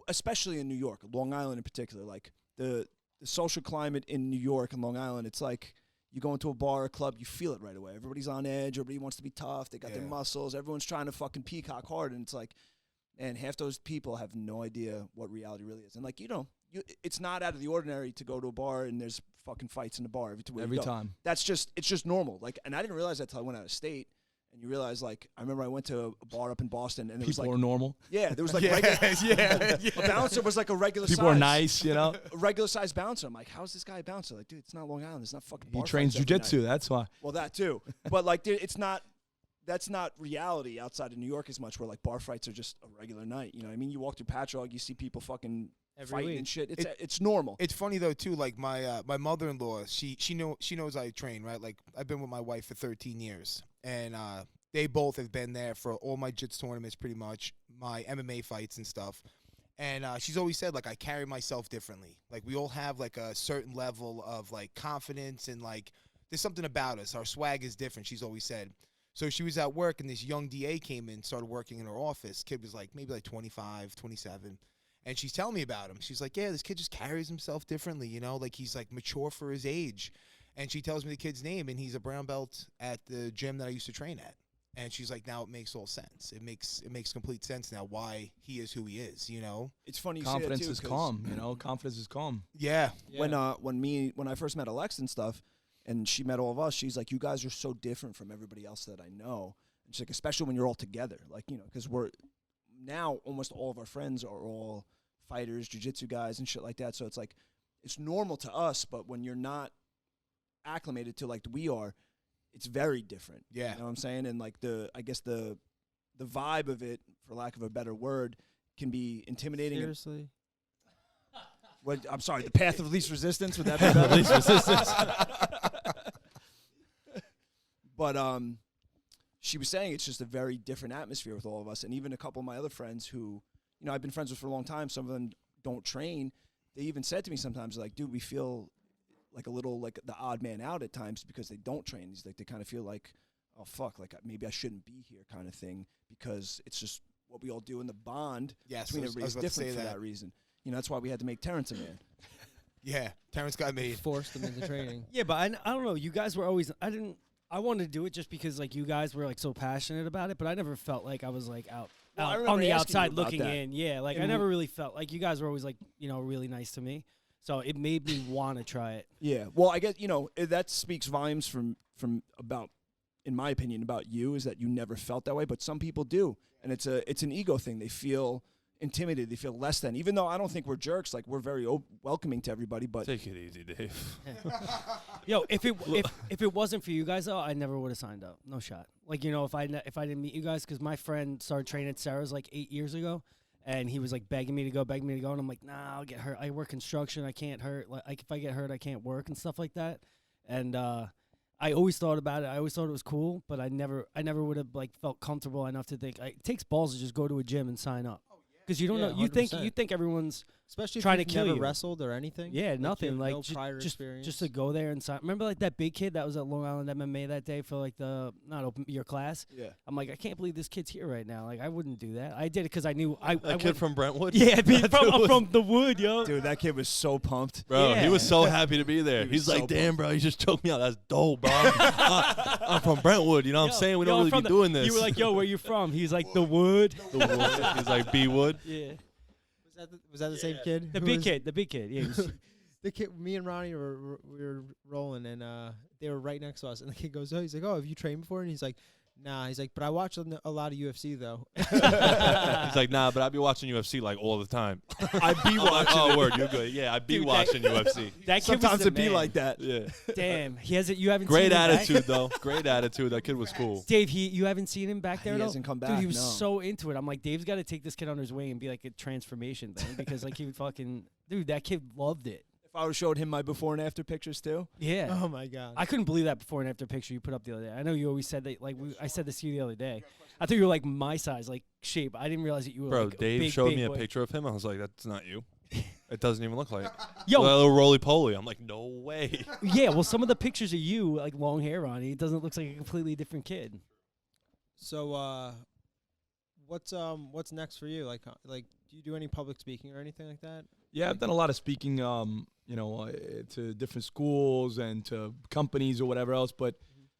especially in New York, Long Island in particular, like the social climate in New York and Long Island, it's like you go into a bar or club, you feel it right away. Everybody's on edge. Everybody wants to be tough. They got their Yeah. muscles. Everyone's trying to fucking peacock hard. And it's like, and half those people have no idea what reality really is. And like, it's not out of the ordinary to go to a bar and there's fucking fights in the bar Every time. it's just normal. Like, and I didn't realize that till I went out of state. And you realize, like, I remember I went to a bar up in Boston, and it was People like, are normal. yeah, there was like, Yeah, regular, yeah. a bouncer was like a regular People size. are nice, A regular size bouncer. I'm like, how's this guy a bouncer? Like, dude, it's not Long Island. It's not fucking He bar trains fights every jiu-jitsu, night. that's why. Well, that too. But like, dude, it's not that's not reality outside of New York as much, where like bar fights are just a regular night. You know what I mean? You walk through Patchogue, you see people fucking fighting week. and shit. It's normal. It's funny though too. Like my mother-in-law, she knows I train, right? Like I've been with my wife for 13 years, and they both have been there for all my jits tournaments, pretty much my MMA fights and stuff. And she's always said, like, I carry myself differently. Like we all have like a certain level of like confidence, and like there's something about us. Our swag is different. She's always said. So she was at work, and this young DA came in, started working in her office. Kid was like maybe like 25, 27. And she's telling me about him. She's like, yeah, this kid just carries himself differently, you know? Like he's like mature for his age. And she tells me the kid's name, and he's a brown belt at the gym that I used to train at. And she's like, now it makes all sense. It makes complete sense now why he is who he is, you know? It's funny you Confidence say that is too, calm, you know? Confidence is calm. Yeah. When I first met Alexa and stuff, and she met all of us, she's like, you guys are so different from everybody else that I know. And she's like, especially when you're all together. Like, you know, because we're now almost all of our friends are all fighters, jiu-jitsu guys and shit like that. So it's like, it's normal to us, but when you're not acclimated to like we are, it's very different. Yeah. You know what I'm saying? And like I guess the vibe of it, for lack of a better word, can be intimidating. Seriously? I'm sorry, the path of least resistance, would that be better? Least resistance. But she was saying it's just a very different atmosphere with all of us. And even a couple of my other friends who, you know, I've been friends with for a long time, some of them don't train. They even said to me sometimes, like, dude, we feel like a little like the odd man out at times because they don't train. He's like, they kind of feel like, oh, fuck, like maybe I shouldn't be here kind of thing, because it's just what we all do, in the bond between everybody is different for that reason. You know, that's why we had to make Terrence a man. Yeah. Terrence got made. Forced him into training. Yeah, but I don't know. You guys were always I wanted to do it just because like you guys were like so passionate about it, but I never felt like I was like out on the outside looking in. Yeah, like I never really felt like you guys were always like, you know, really nice to me. So it made me want to try it. Yeah. Well, I guess, you know, that speaks volumes from about, in my opinion, about you, is that you never felt that way, but some people do. And it's an ego thing. They feel intimidated. They feel less than. Even though I don't think we're jerks, like we're very welcoming to everybody. But Take it easy, Dave. Yo, if it wasn't for you guys though, I never would have signed up. No shot. Like, you know, if I didn't meet you guys, because my friend started training at Sarah's like 8 years ago, and he was like begging me to go, and I'm like, nah, I'll get hurt. I work construction. I can't hurt. Like if I get hurt, I can't work and stuff like that. And I always thought about it. I always thought it was cool, but I never would have like felt comfortable enough to think. It takes balls to just go to a gym and sign up, because you don't know. You 100%. think everyone's Especially trying if to you've kill never you. wrestled or anything. Yeah, nothing. you have Like no prior experience. just to go there and sign. Remember like that big kid that was at Long Island MMA that day for like the not open your class. yeah. I'm like, I can't believe this kid's here right now. Like I wouldn't do that. I did it because I knew I Kid from Brentwood? Yeah, That from the wood, yo. Dude, that kid was so pumped. Bro, Yeah. he was so happy to be there. He was He's like, so damn, bro, you just choked me out. That's dope, bro. I'm from Brentwood. You know what I'm saying? We don't really be doing this. You were like, yo, where you from? He's like, the wood. The wood. He's like, B Wood. Yeah. Was that the same kid? The who big was- kid. The big kid. Yeah. The kid, me and Ronnie we were rolling, and they were right next to us. And the kid goes, "Oh, he's like, oh, have you trained before?" And he's like, "Nah." He's like, "But I watch a lot of UFC though." He's like, nah, but I be watching UFC like all the time. I be watching. Oh, word, you're good. Yeah, I be Dude, watching UFC. That kid was Sometimes the it be man. like that. Yeah. Damn. He hasn't. You haven't. Great seen him back? attitude, though. Great attitude. That kid was cool. Dave, you haven't seen him back there He at all? hasn't come Dude, back, he was no. so into it. I'm like, Dave's got to take this kid under his wing and be like a transformation thing, because like he would fucking dude, that kid loved it. If I would have showed him my before and after pictures too. Yeah. Oh my god. I couldn't believe that before and after picture you put up the other day. I know you always said that. Like I said this to you the other day. I thought you were like my size, like shape. I didn't realize that you were. Bro, like, Dave a big, showed big me a boy. picture of him. I was like, that's not you. It doesn't even look like. Yo, A little roly-poly. I'm like, no way. yeah. Well, some of the pictures of you, like long hair on it, doesn't look like a completely different kid. So, what's next for you? Like, do you do any public speaking or anything like that? Yeah, I've done a lot of speaking, to different schools and to companies or whatever else. But,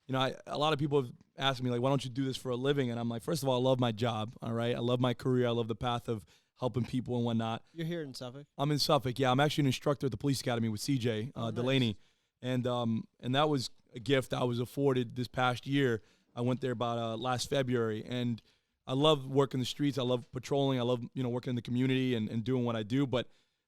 you know, a lot of people have asked me, like, why don't you do this for a living? And I'm like, first of all, I love my job, all right? I love my career. I love the path of helping people and whatnot. You're here in Suffolk. I'm in Suffolk, yeah. I'm actually an instructor at the police academy with CJ nice. Delaney. And that was a gift I was afforded this past year. I went there about last February. And I love working the streets. I love patrolling. I love, working in the community and doing what I do. But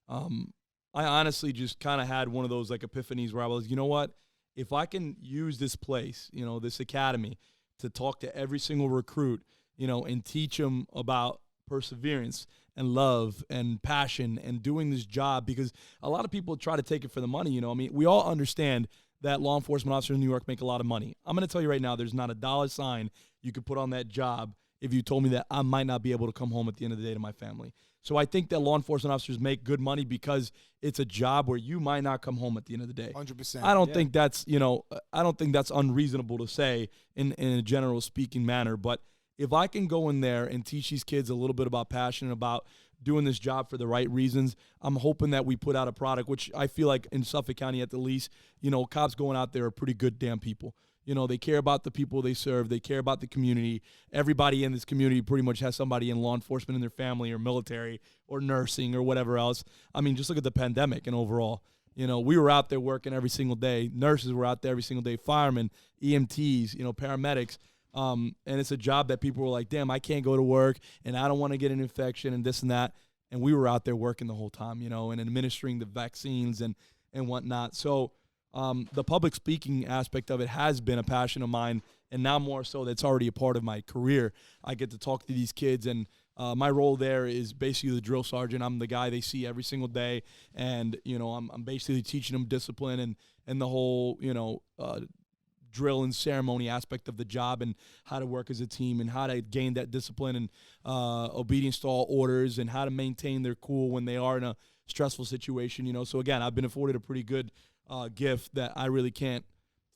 I honestly just kind of had one of those like epiphanies where I was, you know what? If I can use this place, this academy, to talk to every single recruit, and teach them about perseverance and love and passion and doing this job, because a lot of people try to take it for the money. We all understand that law enforcement officers in New York make a lot of money. I'm going to tell you right now, there's not a dollar sign you could put on that job if you told me that I might not be able to come home at the end of the day to my family. So I think that law enforcement officers make good money because it's a job where you might not come home at the end of the day. 100%. I don't think that's, I don't think that's unreasonable to say in a general speaking manner. But if I can go in there and teach these kids a little bit about passion, about doing this job for the right reasons, I'm hoping that we put out a product, which I feel like in Suffolk County at the least, cops going out there are pretty good damn people. They care about the people they serve. They care about the community. Everybody in this community pretty much has somebody in law enforcement in their family or military or nursing or whatever else. I mean, just look at the pandemic and overall. We were out there working every single day. Nurses were out there every single day. Firemen, EMTs, paramedics. And it's a job that people were like, damn, I can't go to work and I don't want to get an infection and this and that. And we were out there working the whole time, and administering the vaccines and whatnot. So the public speaking aspect of it has been a passion of mine, and now more so that's already a part of my career. I get to talk to these kids, and my role there is basically the drill sergeant. I'm the guy they see every single day, and I'm basically teaching them discipline and the whole drill and ceremony aspect of the job, and how to work as a team, and how to gain that discipline and obedience to all orders, and how to maintain their cool when they are in a stressful situation. So again, I've been afforded a pretty good gift that I really can't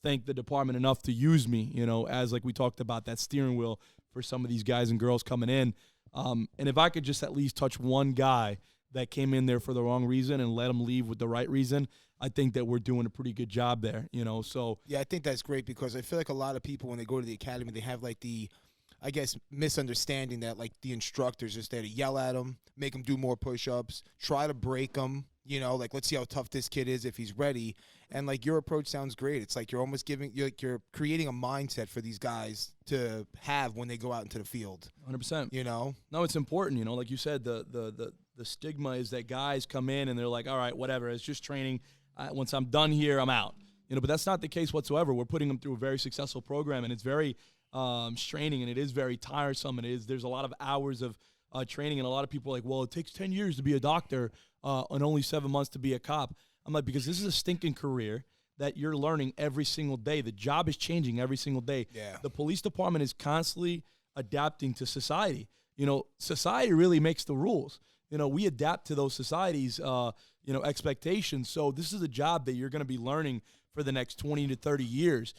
thank the department enough to use me, as like we talked about, that steering wheel for some of these guys and girls coming in. And if I could just at least touch one guy that came in there for the wrong reason and let him leave with the right reason, I think that we're doing a pretty good job there, so. Yeah, I think that's great, because I feel like a lot of people, when they go to the academy, they have like the, I guess, misunderstanding that like the instructor's just there to yell at them, make them do more push-ups, try to break them, like, let's see how tough this kid is if he's ready. And like, your approach sounds great. It's like you're almost you're creating a mindset for these guys to have when they go out into the field. 100%. No, it's important. Like you said, the stigma is that guys come in and they're like, all right, whatever, it's just training. Once I'm done here, I'm out. But that's not the case whatsoever. We're putting them through a very successful program, and it's very straining, and it is very tiresome. There's a lot of hours of training, and a lot of people are like, well, it takes 10 years to be a doctor and only 7 months to be a cop. I'm like, because this is a stinking career that you're learning every single day. The job is changing every single day. Yeah. The police department is constantly adapting to society. Society really makes the rules. We adapt to those societies, expectations. So this is a job that you're going to be learning for the next 20 to 30 years.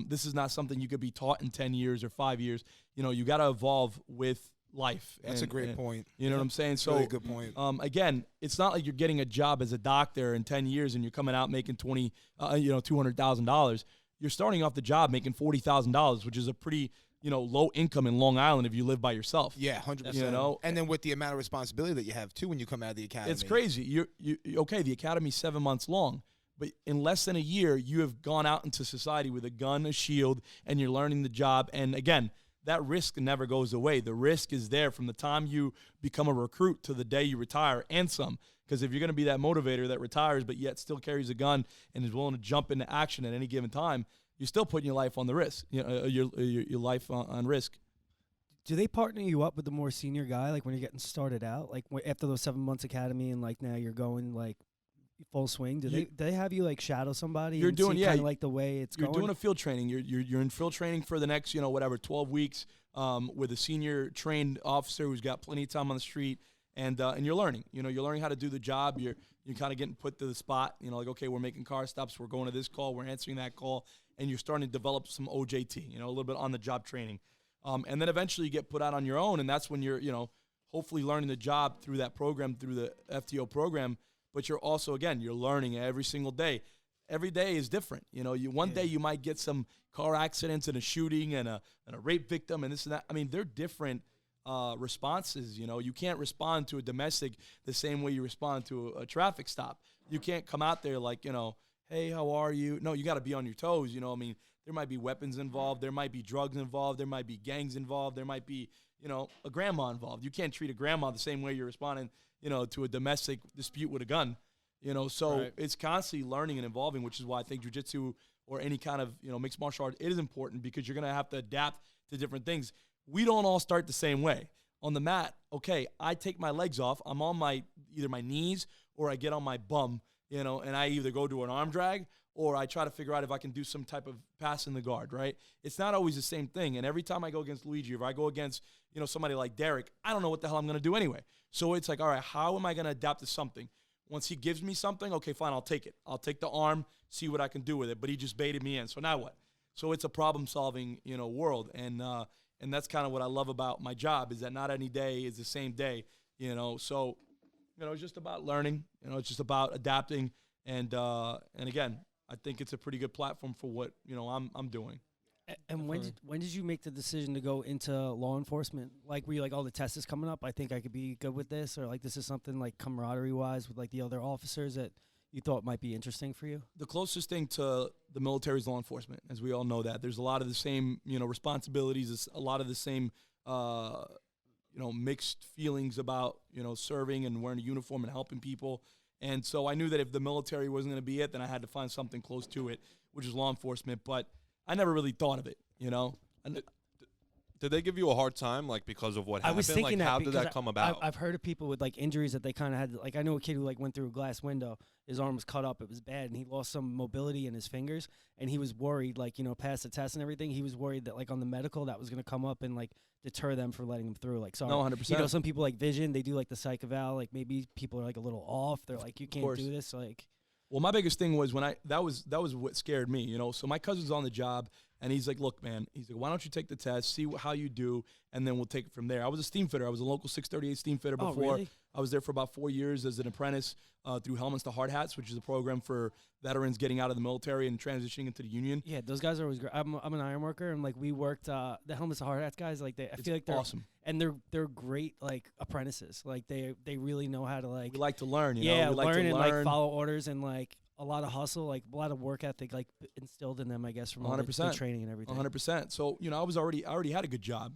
This is not something you could be taught in 10 years or 5 years. You got to evolve with life. That's a great point. You know what I'm saying? So, really good point. Again, it's not like you're getting a job as a doctor in 10 years and you're coming out making $200,000. You're starting off the job making $40,000, which is a pretty, low income in Long Island if you live by yourself. Yeah, 100%. And then with the amount of responsibility that you have too when you come out of the academy, it's crazy. You okay? The academy's 7 months long, but in less than a year, you have gone out into society with a gun, a shield, and you're learning the job. And again, that risk never goes away. The risk is there from the time you become a recruit to the day you retire, and some. Because if you're going to be that motivator that retires but yet still carries a gun and is willing to jump into action at any given time, you're still putting your life on the risk. Your life on risk. Do they partner you up with the more senior guy, like when you're getting started out, like after those 7 months academy, and like now you're going like full swing? Do they have you like shadow somebody? You're doing kind of like the way it's you're going. doing a field training. You're in field training for the next 12 weeks with a senior trained officer who's got plenty of time on the street, and you're learning. You're learning how to do the job. You're kind of getting put to the spot. Like, okay, we're making car stops. We're going to this call. We're answering that call, and you're starting to develop some OJT. A little bit on the job training. And then eventually you get put out on your own, and that's when you're, hopefully learning the job through that program, through the FTO program. But you're also, again, you're learning every single day. Every day is different. One day you might get some car accidents and a shooting and a rape victim and this and that. I mean, they're different responses. You can't respond to a domestic the same way you respond to a traffic stop. You can't come out there like, hey, how are you? No, you got to be on your toes. There might be weapons involved. There might be drugs involved. There might be gangs involved. There might be, a grandma involved. You can't treat a grandma the same way you're responding, to a domestic dispute with a gun. So It's constantly learning and evolving, which is why I think jiu-jitsu or any kind of, mixed martial art, it is important because you're going to have to adapt to different things. We don't all start the same way. On the mat, okay, I take my legs off. I'm on either my knees or I get on my bum, and I either go to an arm drag or I try to figure out if I can do some type of pass in the guard, right? It's not always the same thing. And every time I go against Luigi, if I go against, somebody like Derek, I don't know what the hell I'm going to do anyway. So it's like, all right, how am I going to adapt to something? Once he gives me something, okay, fine, I'll take it. I'll take the arm, see what I can do with it. But he just baited me in. So now what? So it's a problem-solving, world. And that's kind of what I love about my job, is that not any day is the same day, So, it's just about learning. It's just about adapting. And again, I think it's a pretty good platform for what, I'm doing. And when did you make the decision to go into law enforcement? Like, were you like, oh, the test is coming up, I think I could be good with this? Or like, this is something like camaraderie-wise with like the other officers that you thought might be interesting for you? The closest thing to the military is law enforcement, as we all know that. There's a lot of the same, responsibilities, a lot of the same, mixed feelings about, serving and wearing a uniform and helping people. And so I knew that if the military wasn't going to be it, then I had to find something close to it, which is law enforcement. But I never really thought of it, Did they give you a hard time, like, because of what happened? I was thinking how did that come about? I've heard of people with like injuries that they kind of had. Like, I know a kid who like went through a glass window. His arm was cut up. It was bad, and he lost some mobility in his fingers. And he was worried, like, past the test and everything. He was worried that like on the medical that was going to come up and like deter them from letting him through. Like, sorry, no, 100%. Some people like vision. They do like the psych eval. Like, maybe people are like a little off. They're like, you can't do this. Like, well, my biggest thing was that was what scared me, So my cousin's on the job, and he's like, look, man, he's like, why don't you take the test, see how you do, and then we'll take it from there. I was a steam fitter. I was a local 638 steam fitter before. Oh, really? I was there for about 4 years as an apprentice through Helmets to Hard Hats, which is a program for veterans getting out of the military and transitioning into the union. Yeah, those guys are always great. I'm an iron worker, and like we worked the Helmets to Hard Hats guys. Like I feel like they're awesome, and they're great like apprentices. Like they really know how to like. We like to learn, yeah, we like learn to and like follow orders and like a lot of hustle, like a lot of work ethic, like instilled in them, I guess, from all the training and everything. 100%. So I already had a good job.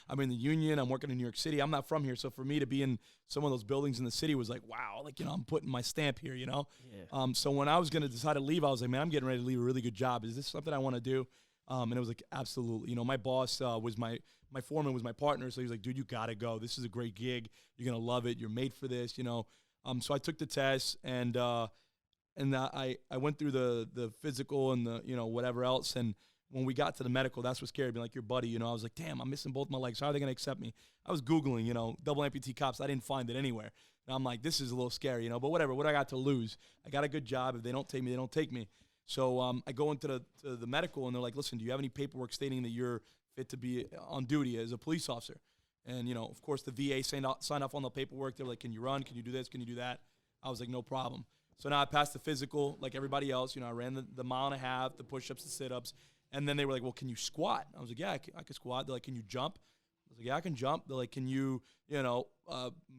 I'm in the union. I'm working in New York City. I'm not from here, so for me to be in some of those buildings in the city was like, wow, like I'm putting my stamp here. Yeah. So when I was gonna decide to leave, I was like, man, I'm getting ready to leave a really good job. Is this something I want to do? And it was like, absolutely. My boss was my foreman was my partner, so he was like, dude, you gotta go. This is a great gig. You're gonna love it. You're made for this. So I took the test and I went through the physical and the whatever else, and when we got to the medical, that's what scared me. Like your buddy, I was like, damn, I'm missing both my legs. How are they gonna accept me? I was Googling, double amputee cops. I didn't find it anywhere, and I'm like, this is a little scary, but whatever. What I got to lose? I got a good job. If they don't take me, they don't take me. So I go into the medical, and they're like, listen, do you have any paperwork stating that you're fit to be on duty as a police officer? And of course, the VA signed off on the paperwork. They're like, can you run? Can you do this? Can you do that? I was like, no problem. So now I passed the physical like everybody else. I ran the mile and a half, the push-ups, the sit-ups. And then they were like, well, can you squat? I was like, yeah, I can squat. They're like, can you jump? I was like, yeah, I can jump. They're like, can you,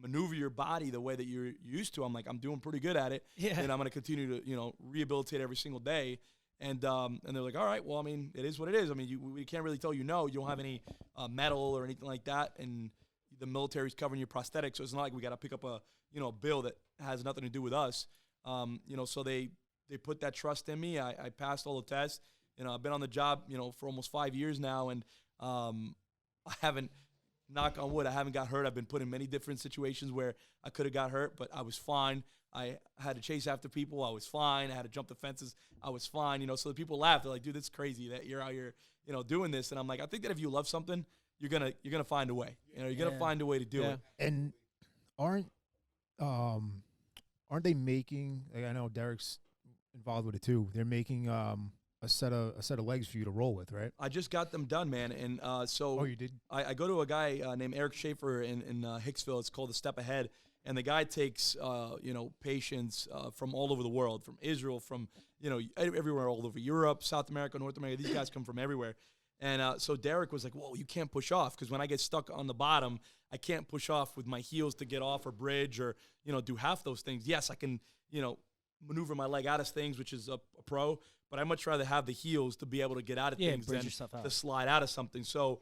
maneuver your body the way that you're used to? I'm like, I'm doing pretty good at it. Yeah. And I'm going to continue to, rehabilitate every single day. And they're like, all right, well, I mean, it is what it is. I mean, we can't really tell you no. You don't have any metal or anything like that. And the military's covering your prosthetics. So it's not like we got to pick up a bill that has nothing to do with us. So they put that trust in me. I passed all the tests. I've been on the job, for almost 5 years now, and I haven't, knock on wood, I haven't got hurt. I've been put in many different situations where I could have got hurt, but I was fine. I had to chase after people. I was fine. I had to jump the fences. I was fine. So the people laugh. They're like, dude, it's crazy that you're out here, doing this. And I'm like, I think that if you love something, you're gonna find a way. You're gonna find a way to do it. And aren't they making? Like, I know Derek's involved with it too. They're making a set of legs for you to roll with, right? I just got them done, man. And so oh, you did? I go to a guy named Eric Schaefer in Hicksville. It's called the Step Ahead, and the guy takes patients from all over the world, from Israel, from everywhere, all over Europe, South America, North America. These guys come from everywhere. And so Derek was like, whoa, you can't push off, because when I get stuck on the bottom, I can't push off with my heels to get off or bridge or, do half those things. Yes, I can, maneuver my leg out of things, which is a pro, but I'd much rather have the heels to be able to get out of things than to slide out of something. So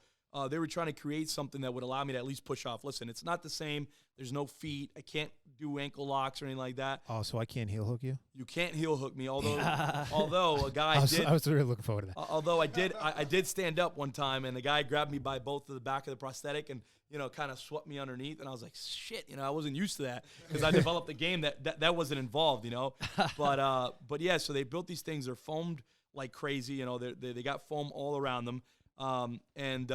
they were trying to create something that would allow me to at least push off. Listen, it's not the same. There's no feet. I can't do ankle locks or anything like that. Oh, so I can't heel hook you? You can't heel hook me, although a guy I was really looking forward to that. Although I did stand up one time, and the guy grabbed me by both of the back of the prosthetic and, kind of swept me underneath, and I was like, shit, I wasn't used to that because I developed a game that wasn't involved, But yeah, so they built these things. They're foamed like crazy, they got foam all around them, and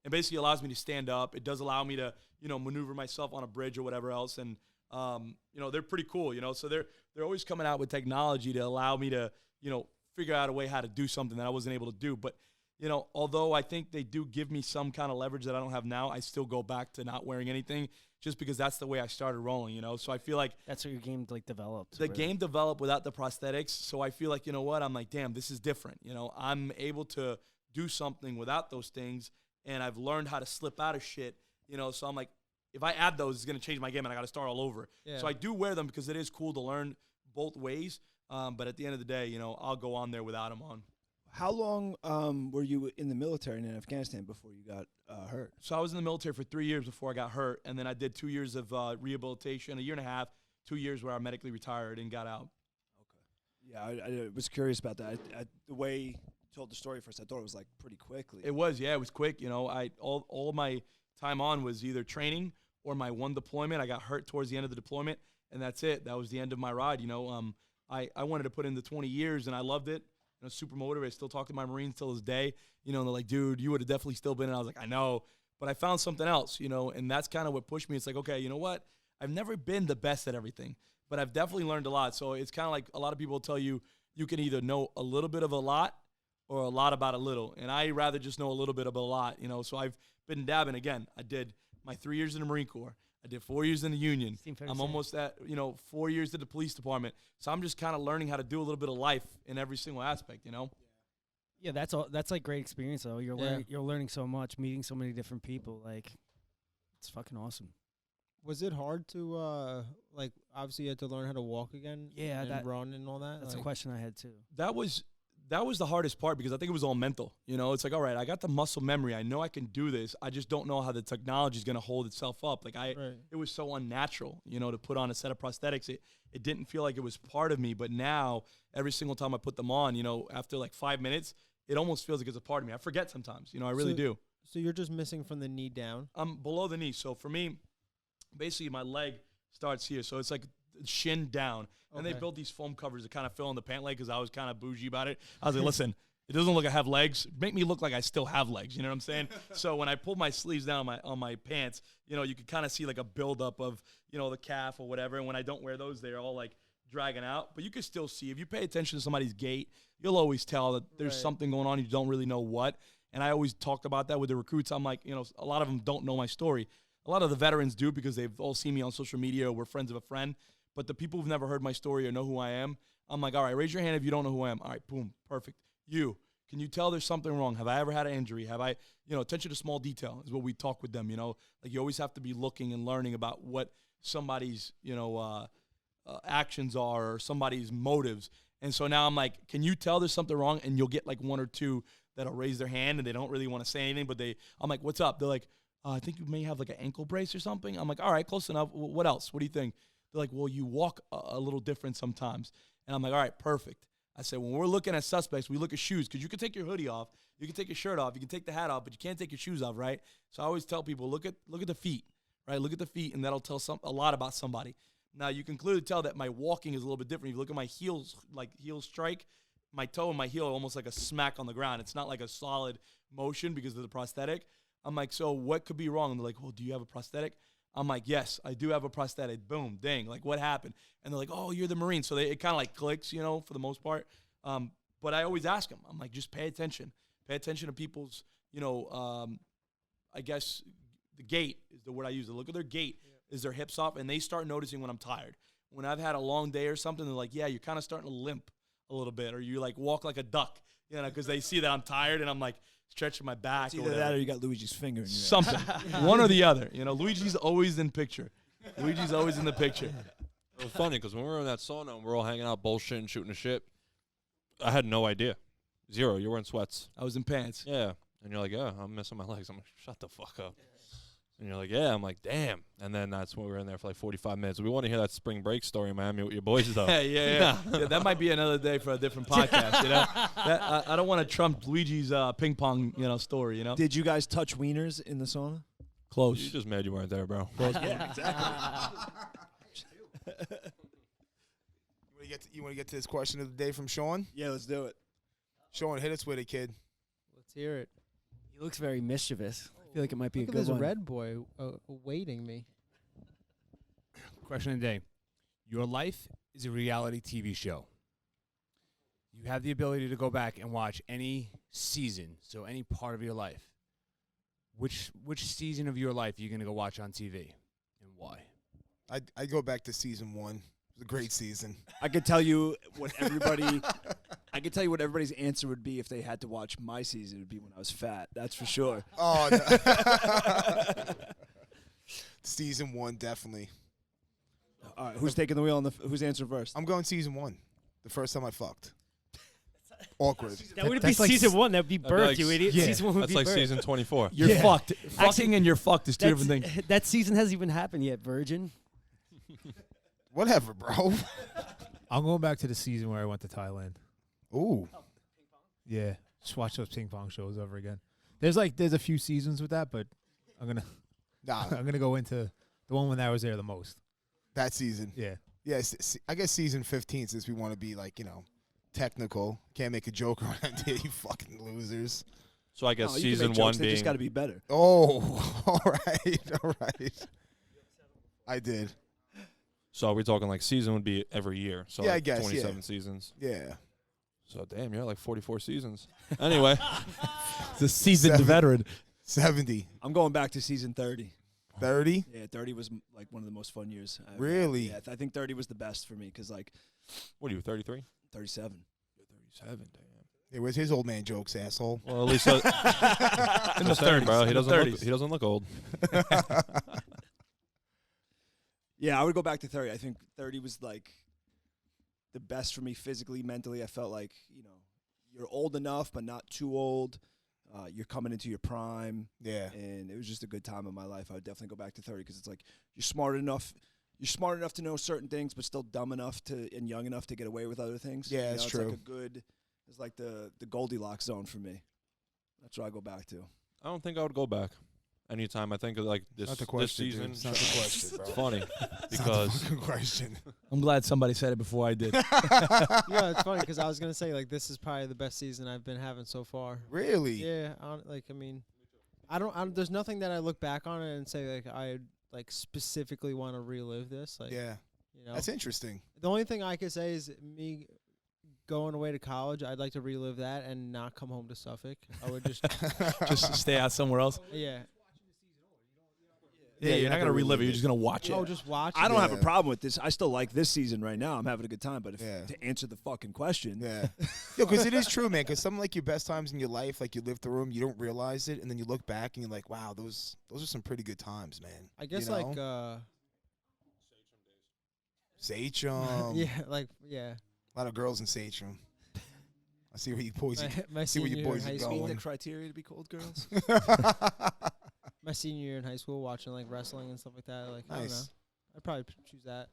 basically allows me to stand up. It does allow me to, maneuver myself on a bridge or whatever else, and they're pretty cool, So they're always coming out with technology to allow me to, figure out a way how to do something that I wasn't able to do. But although I think they do give me some kind of leverage that I don't have now, I still go back to not wearing anything just because that's the way I started rolling, So I feel like that's what your game developed. The game developed without the prosthetics. So I feel like, I'm like, damn, this is different. I'm able to do something without those things, and I've learned how to slip out of shit, So I'm like, if I add those, it's going to change my game, and I got to start all over. Yeah. So I do wear them because it is cool to learn both ways. But at the end of the day, I'll go on there without them on. How long were you in the military in Afghanistan before you got hurt? So I was in the military for 3 years before I got hurt, and then I did 2 years of rehabilitation, a year and a half, 2 years where I medically retired and got out. Okay. Yeah, I was curious about that. The way you told the story first, I thought it was like pretty quickly. It was quick. All of my time on was either training or my one deployment. I got hurt towards the end of the deployment, and that's it. That was the end of my ride. I wanted to put in the 20 years, and I loved it. Super motivated. I still talk to my Marines till this day. And they're like, dude, you would have definitely still been. And I was like, I know, but I found something else. And that's kind of what pushed me. It's like, okay, you know what? I've never been the best at everything, but I've definitely learned a lot. So it's kind of like a lot of people tell you, you can either know a little bit of a lot or a lot about a little. And I rather just know a little bit of a lot. So I've been dabbing. Again, I did my 3 years in the Marine Corps. I did 4 years in the Union. I'm almost at, 4 years at the police department. So I'm just kind of learning how to do a little bit of life in every single aspect, Yeah, that's all. That's like great experience though. You're learning so much, meeting so many different people. Like, it's fucking awesome. Was it hard to obviously you had to learn how to walk again? Yeah, and run and all that. That's a question I had too. That was the hardest part because I think it was all mental. It's like, all right, I got the muscle memory. I know I can do this. I just don't know how the technology is going to hold itself up. Like It was so unnatural, to put on a set of prosthetics. It didn't feel like it was part of me. But now, every single time I put them on, after like 5 minutes, it almost feels like it's a part of me. I forget sometimes, I really do. So you're just missing from the knee down? I'm below the knee. So for me, basically my leg starts here. So it's like shin down. And they built these foam covers to kind of fill in the pant leg because I was kind of bougie about it. I was like, listen, it doesn't look like I have legs. Make me look like I still have legs. You know what I'm saying? So when I pulled my sleeves down on my pants, you could kind of see like a buildup of, the calf or whatever. And when I don't wear those, they're all like dragging out. But you can still see. If you pay attention to somebody's gait, you'll always tell that there's something going on. You don't really know what. And I always talk about that with the recruits. I'm like, a lot of them don't know my story. A lot of the veterans do because they've all seen me on social media or we're friends of a friend. But the people who've never heard my story or know who I am, I'm like, all right, raise your hand if you don't know who I am. All right, boom, perfect. Can you tell there's something wrong? Have I ever had an injury? Have I, attention to small detail is what we talk with them, Like you always have to be looking and learning about what somebody's, actions are or somebody's motives. And so now I'm like, can you tell there's something wrong? And you'll get like one or two that'll raise their hand and they don't really want to say anything, but I'm like, what's up? They're like, I think you may have like an ankle brace or something. I'm like, all right, close enough. What else? What do you think? They're like, well, you walk a little different sometimes. And I'm like, all right, perfect. I said, when we're looking at suspects, we look at shoes because you can take your hoodie off, you can take your shirt off, you can take the hat off, but you can't take your shoes off, right? So I always tell people, look at the feet, right? Look at the feet, and that'll tell a lot about somebody. Now, you can clearly tell that my walking is a little bit different. If you look at my heels, like heel strike, my toe and my heel are almost like a smack on the ground. It's not like a solid motion because of the prosthetic. I'm like, so what could be wrong? And they're like, well, do you have a prosthetic? I'm like, yes, I do have a prosthetic. Boom, dang, like what happened? And they're like, oh, you're the Marine. So it kind of like clicks, for the most part. But I always ask them, I'm like, just pay attention. Pay attention to people's, I guess the gait is the word I use. They look at their gait. Is their hips off? And they start noticing when I'm tired. When I've had a long day or something, they're like, yeah, you're kind of starting to limp a little bit. Or you like walk like a duck, because they see that I'm tired and I'm like stretching my back. It's either that or you got Luigi's finger in your something. One or the other. Luigi's always in picture. Luigi's always in the picture. It was funny because when we were in that sauna and we're all hanging out, bullshitting, shooting the shit, I had no idea. Zero. You were in sweats. I was in pants. Yeah. And you're like, yeah, I'm missing my legs. I'm like, shut the fuck up. And you're like, yeah. I'm like, damn. And then that's when we were in there for like 45 minutes. We want to hear that spring break story in Miami with your boys, though. Yeah, that might be another day for a different podcast, you know? I don't want to trump Luigi's ping pong, story, you know? Did you guys touch wieners in the sauna? Close. You just mad you weren't there, bro. Yeah, exactly. You want to get to this question of the day from Sean? Yeah, let's do it. Sean, hit us with it, kid. Let's hear it. He looks very mischievous. I feel like it might be Look a at good this one. red boy awaiting me. Question of the day. Your life is a reality TV show. You have the ability to go back and watch any season, so any part of your life. Which season of your life are you going to go watch on TV, and why? I go back to season 1. It was a great season. I could tell you what everybody. I could tell you what everybody's answer would be if they had to watch my season. It would be when I was fat. That's for sure. Oh, no. Season 1, definitely. All right, who's taking the wheel? Who's answering first? I'm going season 1. The first time I fucked. Awkward. That wouldn't be That's like season 1. That would be That'd be birth, like you idiot. yeah. Season 1 would That's be like birth. season 24. You're Yeah. fucked. Actually, Fucking and you're fucked is two different things. That season hasn't even happened yet, virgin. Whatever, bro. I'm going back to the season where I went to Thailand. Ooh. Yeah, just watch those ping pong shows over again. There's a few seasons with that, but I'm Nah, gonna go into the one when I was there the most. that season. Yeah. Yeah, I guess season 15, since we want to be like, technical. Can't make a joke around here, you fucking losers. So I guess No, you can season make 1 jokes, they being just got to be better. Oh, all right. I did. So we're talking like season would be every year. So Yeah, I like guess, 27 yeah. seasons. Yeah. So damn, you're at like 44 seasons. Anyway, It's a seasoned 70. veteran. 70. I'm going back to season 30. 30? Yeah, 30 was like one of the most fun years. Really? Yeah, I think 30 was the best for me because like what are you, 33? 37. 37, damn. Hey, where's his old man jokes, asshole? Well, at least in the 30s, bro. He doesn't look old. Yeah, I would go back to 30. I think 30 was like the best for me physically, mentally. I felt like, you're old enough, but not too old. You're coming into your prime. Yeah. And it was just a good time in my life. I would definitely go back to 30 because it's like you're smart enough to know certain things, but still dumb enough and young enough to get away with other things. Yeah, that's true. It's like the Goldilocks zone for me. That's where I go back to. I don't think I would go back. Anytime I think of like this, Not the this question, season, dude. It's not the question, bro. it's funny It's not the because fucking question. I'm glad somebody said it before I did. Yeah, it's funny because I was gonna say like this is probably the best season I've been having so far. Really? Yeah, I don't. There's nothing that I look back on it and say like I like specifically want to relive this. Like, Yeah. That's interesting. The only thing I could say is me going away to college. I'd like to relive that and not come home to Suffolk. I would just Just stay out somewhere else. yeah. Yeah, you're not going to relive it. You're just going to watch it. Oh, just watch. I don't have a Yeah. problem with this. I still like this season right now. I'm having a good time. But Yeah. to answer the fucking question, Yeah. Because it is true, man. Because some like your best times in your life, like you live through them, you don't realize it, and then you look back and you're like, wow, those are some pretty good times, man. I guess you know? Sachem. yeah, like yeah. A lot of girls in Sachem. I see where you boys. My see where senior you year in boys are high meet school. the going. criteria to be cold girls. My senior year in high school, watching like wrestling and stuff like that. Like I don't know. Nice. I'd probably choose that.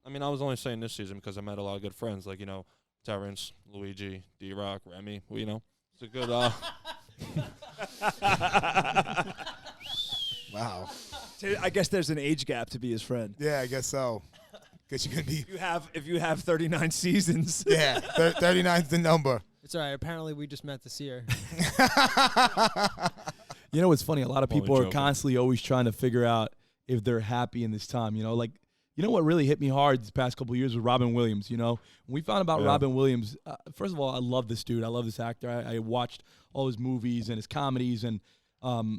I mean, I was only saying this season because I met a lot of good friends, like Terrence, Luigi, D-Rock, Remy. Well, it's a good. Wow. I guess there's an age gap to be his friend. Yeah, I guess so. Because you're gonna be. If you have 39 seasons. Yeah, 39's the number. It's all right. Apparently, we just met this year. You know what's funny? A lot of Only people are joking. constantly always trying to figure out if they're happy in this time. What really hit me hard this past couple of years was Robin Williams. When we found about Yeah. Robin Williams, first of all, I love this dude. I love this actor. I watched all his movies and his comedies, and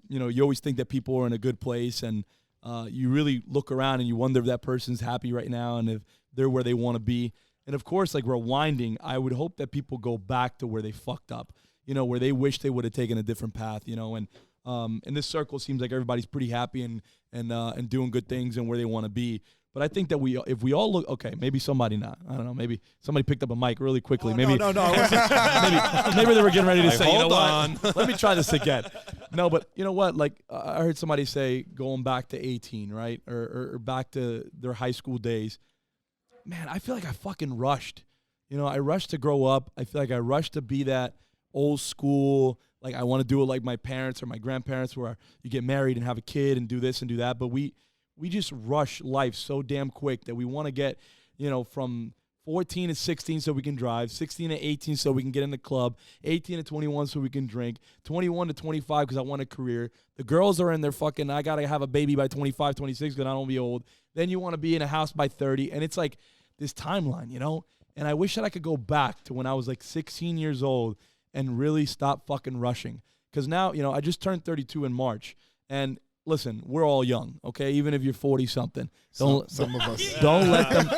you always think that people are in a good place, and you really look around and you wonder if that person's happy right now and if they're where they want to be. And of course, like rewinding, I would hope that people go back to where they fucked up, where they wish they would have taken a different path, and in this circle, seems like everybody's pretty happy and doing good things and where they want to be. But I think that if we all look, okay, maybe somebody not. I don't know. Maybe somebody picked up a mic really quickly. Oh, maybe no. maybe they were getting ready to say, hold on. Let me try this again. No, but you know what? Like I heard somebody say going back to 18, right? Or back to their high school days. Man, I feel like I fucking rushed. You know, I rushed to grow up. I feel like I rushed to be that old school, like I want to do it like my parents or my grandparents where you get married and have a kid and do this and do that. But we just rush life so damn quick that we want to get, you know, from 14 to 16 so we can drive, 16 to 18 so we can get in the club, 18 to 21 so we can drink, 21 to 25 because I want a career. The girls are in their fucking, I got to have a baby by 25, 26 because I don't want to be old. Then you want to be in a house by 30. And it's like this timeline, you know? And I wish that I could go back to when I was like 16 years old and really stop fucking rushing. Because now, you know, I just turned 32 in March. And listen, we're all young, okay? Even if you're 40-something. Some of us. Don't let them.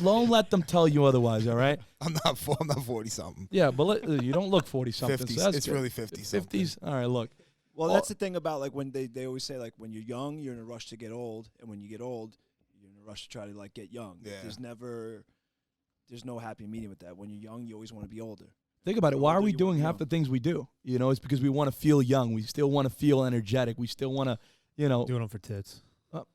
Don't let them tell you otherwise, all right? I'm not 40-something. Yeah, but you don't look 40-something. 50s. So that's It's good. really 50-something. 50s? All right, look. Well, that's the thing about, like, when they always say, like, when you're young, you're in a rush to get old. And when you get old, you're in a rush to try to, like, get young. Yeah. There's no happy medium with that. When you're young, you always want to be older. Think about it. Why are we doing half young. the things we do? You know, it's because we want to feel young. We still want to feel energetic. We still want to, you know. Doing them for tits.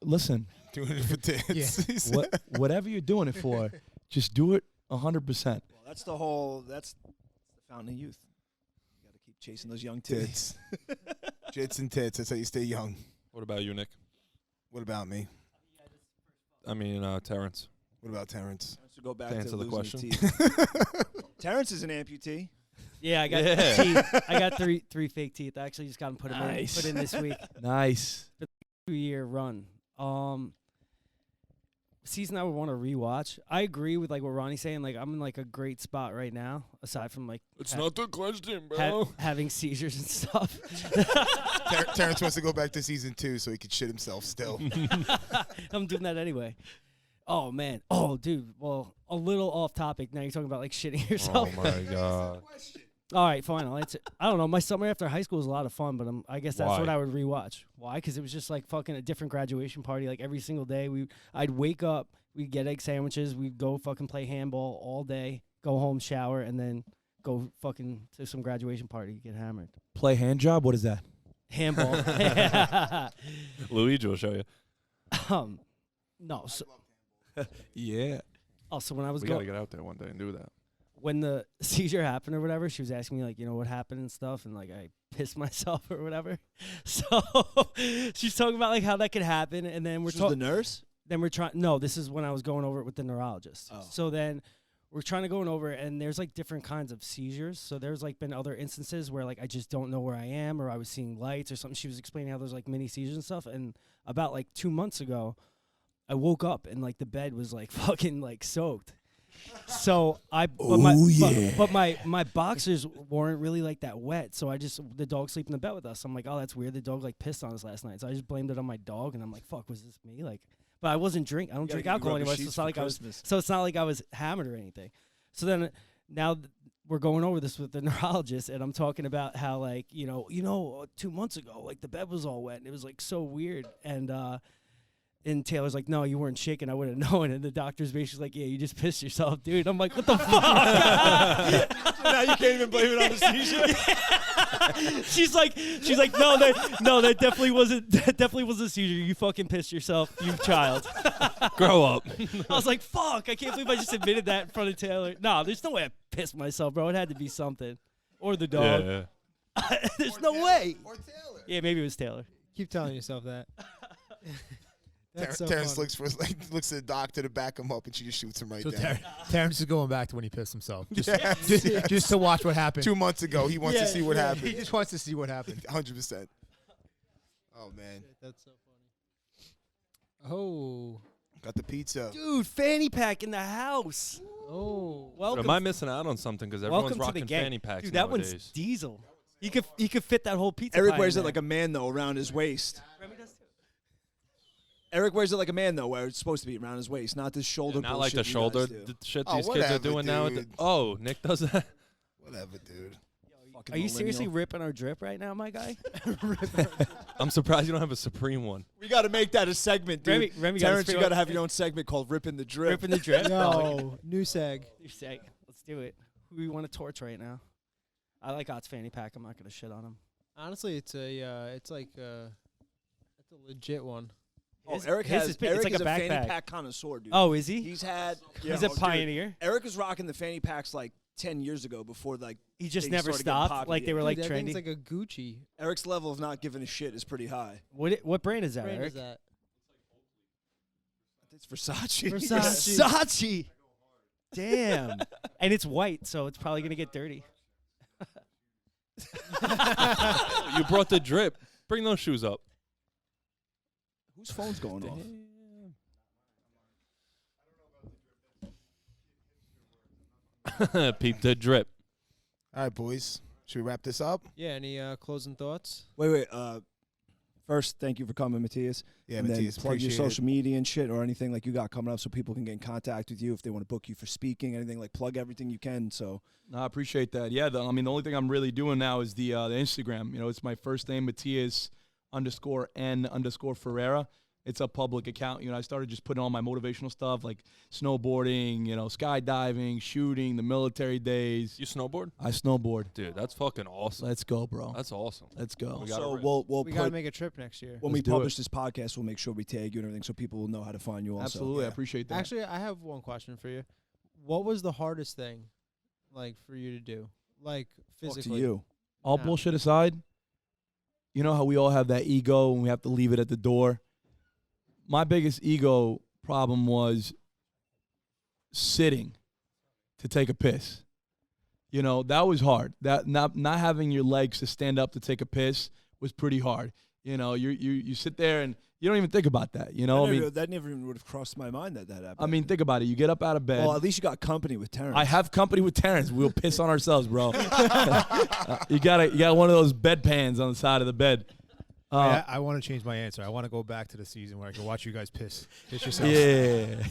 Listen. Doing it for tits. Whatever you're doing it for, just do it 100%. Well, that's the fountain of youth. You got to keep chasing those young tits. Jits and tits. That's how you stay young. What about you, Nick? What about me? I mean, Terrence. What about Terrence? To go back To answer the losing question. teeth. Terrence is an amputee. Yeah, I got Yeah. teeth. I got three fake teeth. I actually just got them put Nice. in this week. Nice. 2-year run. Season I would want to rewatch. I agree with like what Ronnie's saying. Like I'm in like a great spot right now, aside from like It's not the question, bro. having seizures and stuff. Terrence wants to go back to season 2 so he could shit himself still. I'm doing that anyway. Oh man. Oh dude. Well, a little off topic. Now you're talking about like shitting yourself. Oh my god. All right, fine. I'll answer. I don't know. My summer after high school was a lot of fun, but I guess that's Why? what I would rewatch. Why? Because it was just like fucking a different graduation party. Like every single day, I'd wake up, we'd get egg sandwiches, we'd go fucking play handball all day, go home, shower, and then go fucking to some graduation party, get hammered. Play hand job? What is that? Handball. Luigi will show you. No. So, Yeah. also, when I was We gotta going, get out there one day and do that. when the seizure happened or whatever, she was asking me like, you know, what happened and stuff, and like I pissed myself or whatever. So she's talking about like how that could happen, and then we're This was the talking. nurse? Then we're trying. No, this is when I was going over it with the neurologist. Oh. So then we're trying to go over, and there's like different kinds of seizures. So there's like been other instances where like I just don't know where I am, or I was seeing lights or something. She was explaining how there's like mini seizures and stuff. And about like 2 months ago, I woke up and like the bed was like fucking like soaked. So but my boxers weren't really like that wet. So the dog sleep in the bed with us. I'm like, oh, that's weird. The dog like pissed on us last night. So I just blamed it on my dog, and I'm like, fuck, was this me? Like, but I wasn't drink. I don't drink alcohol anymore. So it's not like I was hammered or anything. So then now we're going over this with the neurologist, and I'm talking about how like you know 2 months ago like the bed was all wet, and it was like so weird. And Taylor's like, no, you weren't shaking. I would have known. And the doctor's basically like, yeah, you just pissed yourself, dude. I'm like, what the fuck? Now you can't even blame it on the seizure. She's like, that definitely wasn't. That definitely was a seizure. You fucking pissed yourself, you child. Grow up. I was like, fuck. I can't believe I just admitted that in front of Taylor. No, there's no way I pissed myself, bro. It had to be something, or the dog. Yeah. There's no way. Or Taylor. Yeah, maybe it was Taylor. Keep telling yourself that. That's so Terrence funny. looks at the doctor to back him up, and she just shoots him right So down. Terrence is going back to when he pissed himself. Just, Yes. just to watch what happened. 2 months ago, he wants to see what He happened. just wants to see what happened. 100%. Oh man, That's so funny. Oh. got the pizza. Dude, fanny pack in the house. Oh. Welcome. Am I missing out on something? Because everyone's Welcome to the rocking gang. fanny packs Dude, that nowadays. one's diesel. He could fit that whole pizza. Eric pie wears in it like there. a man, though, around his waist. Remy does too. Eric wears it like a man, though, where it's supposed to be around his waist, not this shoulder Not like the bullshit you shoulder guys do. shit Oh, these kids are whatever, doing now. dude. Oh, Nick does that. Whatever, dude. Fucking Are you seriously millennial. ripping our drip right now, my guy? I'm surprised you don't have a Supreme one. We got to make that a segment, dude. Remy Terrence, you got to to have your own segment called "Ripping the Drip." ripping the drip. No, new seg. You're sick. Let's do it. Who we want to torch right now? I like Ott's fanny pack. I'm not gonna shit on him. Honestly, it's a legit one. Oh, His- Eric his has. is big. Eric It's like is a a fanny backpack. pack connoisseur, dude. Oh, is he? He's had. He's a dude, pioneer. Eric was rocking the fanny packs like 10 years ago before like He just they never started getting stopped. popular. Like they were Dude, like that trendy. thing's like a Gucci. Eric's level of not giving a shit is pretty high. What brand is that, Brand Eric? is that? It's Versace. Versace. Versace. Damn. And it's white, so it's probably gonna get dirty. You brought the drip. Bring those shoes up. Whose phone's going off? Peep the drip. All right, boys. Should we wrap this up? Yeah. Any closing thoughts? Wait. First, thank you for coming, Matthias. Yeah, and Matias, then plug your appreciate it. social media and shit or anything like you got coming up so people can get in contact with you if they want to book you for speaking, anything like plug everything you can. So No, I appreciate that. Yeah, the only thing I'm really doing now is the Instagram. You know, it's my first name, Matias_N_Ferreira. It's a public account. You know, I started just putting all my motivational stuff like snowboarding, you know, skydiving, shooting, the military days. You snowboard? I snowboard. Dude, that's fucking awesome. Let's go, bro. That's awesome. Let's go. We got so it. we'll We gotta put make a trip next year. when Let's we do publish this podcast, we'll make sure we tag you and everything so people will know how to find you also. Absolutely, I yeah. appreciate that. Actually, I have one question for you. What was the hardest thing, like, for you to do, like Talk physically? to you. All Yeah. bullshit aside, you know how we all have that ego and we have to leave it at the door? My biggest ego problem was sitting to take a piss. You know, that was hard. That not having your legs to stand up to take a piss was pretty hard. You know, you sit there and you don't even think about that. You know, That never even would have crossed my mind that happened. I mean, think about it. You get up out of bed. well, at least you got company with Terrence. I have company with Terrence. We'll piss on ourselves, bro. You got one of those bedpans on the side of the bed. I want to change my answer. I want to go back to the season where I can watch you guys piss yourself. Yeah.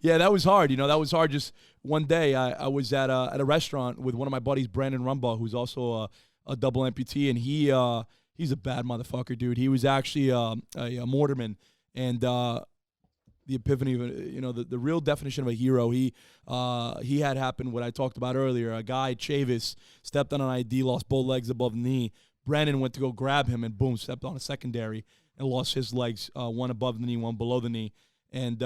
Yeah, that was hard. You know, that was hard. Just one day I was at a restaurant with one of my buddies, Brandon Rumbaugh, who's also a double amputee, and he's a bad motherfucker, dude. He was actually a mortarman, and the epiphany of the real definition of a hero. He had happened what I talked about earlier. A guy, Chavis, stepped on an ID, lost both legs above the knee. Brandon went to go grab him and boom, stepped on a secondary and lost his legs, one above the knee, one below the knee. And,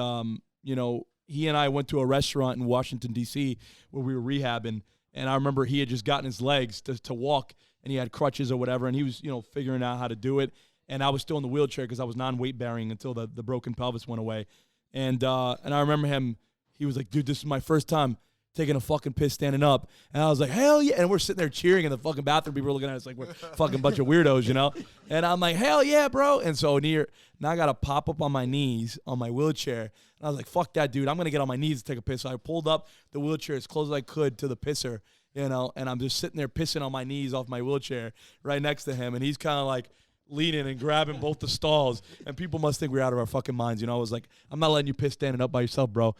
he and I went to a restaurant in Washington, D.C. where we were rehabbing. And I remember he had just gotten his legs to walk and he had crutches or whatever. And he was, figuring out how to do it. And I was still in the wheelchair because I was non-weight bearing until the broken pelvis went away. And I remember he was like, dude, this is my first time taking a fucking piss standing up. And I was like, hell yeah. And we're sitting there cheering in the fucking bathroom. People were looking at us like we're fucking bunch of weirdos, you know? And I'm like, hell yeah, bro. And so now I got to pop up on my knees on my wheelchair. And I was like, fuck that, dude. I'm going to get on my knees to take a piss. So I pulled up the wheelchair as close as I could to the pisser, and I'm just sitting there pissing on my knees off my wheelchair right next to him. And he's kind of like leaning and grabbing both the stalls. And people must think we're out of our fucking minds. I was like, I'm not letting you piss standing up by yourself, bro.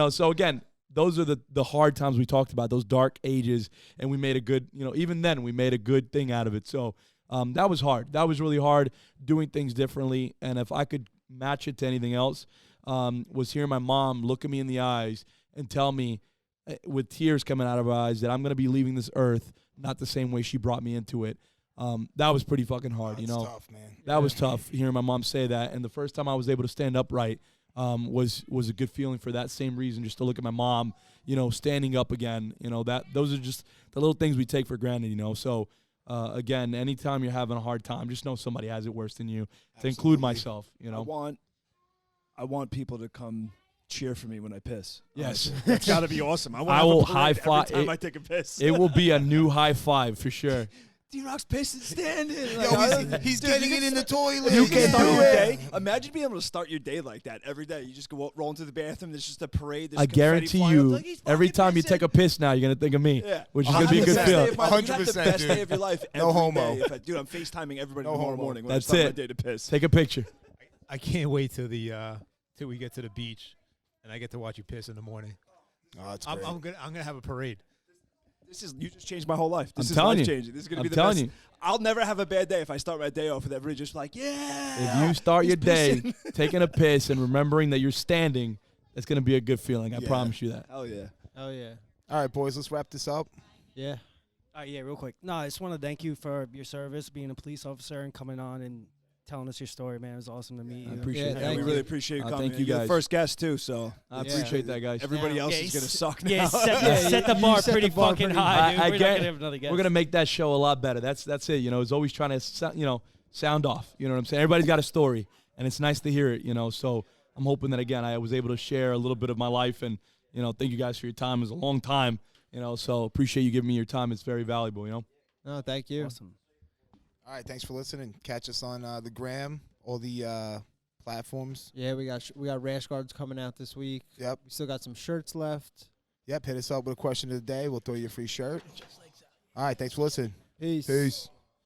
So again, those are the hard times we talked about, those dark ages, and we made a good, even then we made a good thing out of it. So that was hard. That was really hard, doing things differently. And if I could match it to anything else, was hearing my mom look at me in the eyes and tell me with tears coming out of her eyes that I'm going to be leaving this earth not the same way she brought me into it. That was pretty fucking hard, That's tough, man. That was tough, hearing my mom say that. And the first time I was able to stand upright, was a good feeling for that same reason, just to look at my mom, standing up again. Those are just the little things we take for granted, So again, anytime you're having a hard time, just know somebody has it worse than you. To include myself, I want people to come cheer for me when I piss. Yes, That's got to be awesome. I I will want high five every time I take a piss. It will be a new high five for sure. D-Rock's pissing standing. Yo, he's getting it in the toilet. You can can start do your it. day. Imagine being able to start your day like that every day. You just go roll into the bathroom. There's just a parade. There's I confetti guarantee flying up, you, like, "He's every fucking time you pissing." take a piss now, you're going to think of me, Yeah. which is going to be a good 100%. feeling. You'd have the 100%, best dude. day of your life No every homo. day. Dude, I'm FaceTiming everybody No tomorrow homo. morning when That's I start my it. day to piss. Take a picture. I can't wait till till we get to the beach and I get to watch you piss in the morning. Oh, that's I'm great. gonna have a parade. You just changed my whole life. This I'm is telling life you. changing. This is gonna I'm be the telling best. you. I'll never have a bad day if I start my day off with everybody just like, yeah. If you start he's your day pissing. taking a piss and remembering that you're standing, it's gonna be a good feeling. I Yeah. promise you that. Hell yeah. Oh yeah. All right, boys, let's wrap this up. Yeah. Yeah, real quick. No, I just want to thank you for your service, being a police officer, and coming on and telling us your story, man. It was awesome to meet I you. appreciate Yeah, that. Yeah, thank we you. really appreciate you coming. thank you You're the guys. first guest too, so I Yeah. appreciate that, guys. everybody Now- else yeah, is gonna s- suck now. Yeah, set, Yeah, set the you bar set pretty the bar fucking pretty high, high. dude. I We're not get- gonna have another guest. We're gonna make that show a lot better. That's it. You know, it's always trying to sound off. You know what I'm saying? Everybody's got a story, and it's nice to hear it. You know, so I'm hoping that again I was able to share a little bit of my life, and thank you guys for your time. It was a long time. So appreciate you giving me your time. It's very valuable. No, thank you. Awesome. All right, thanks for listening. Catch us on the gram, all the platforms. Yeah, we got rash guards coming out this week. Yep. We still got some shirts left. Yep, hit us up with a question of the day. We'll throw you a free shirt. All right, thanks for listening. Peace. Peace.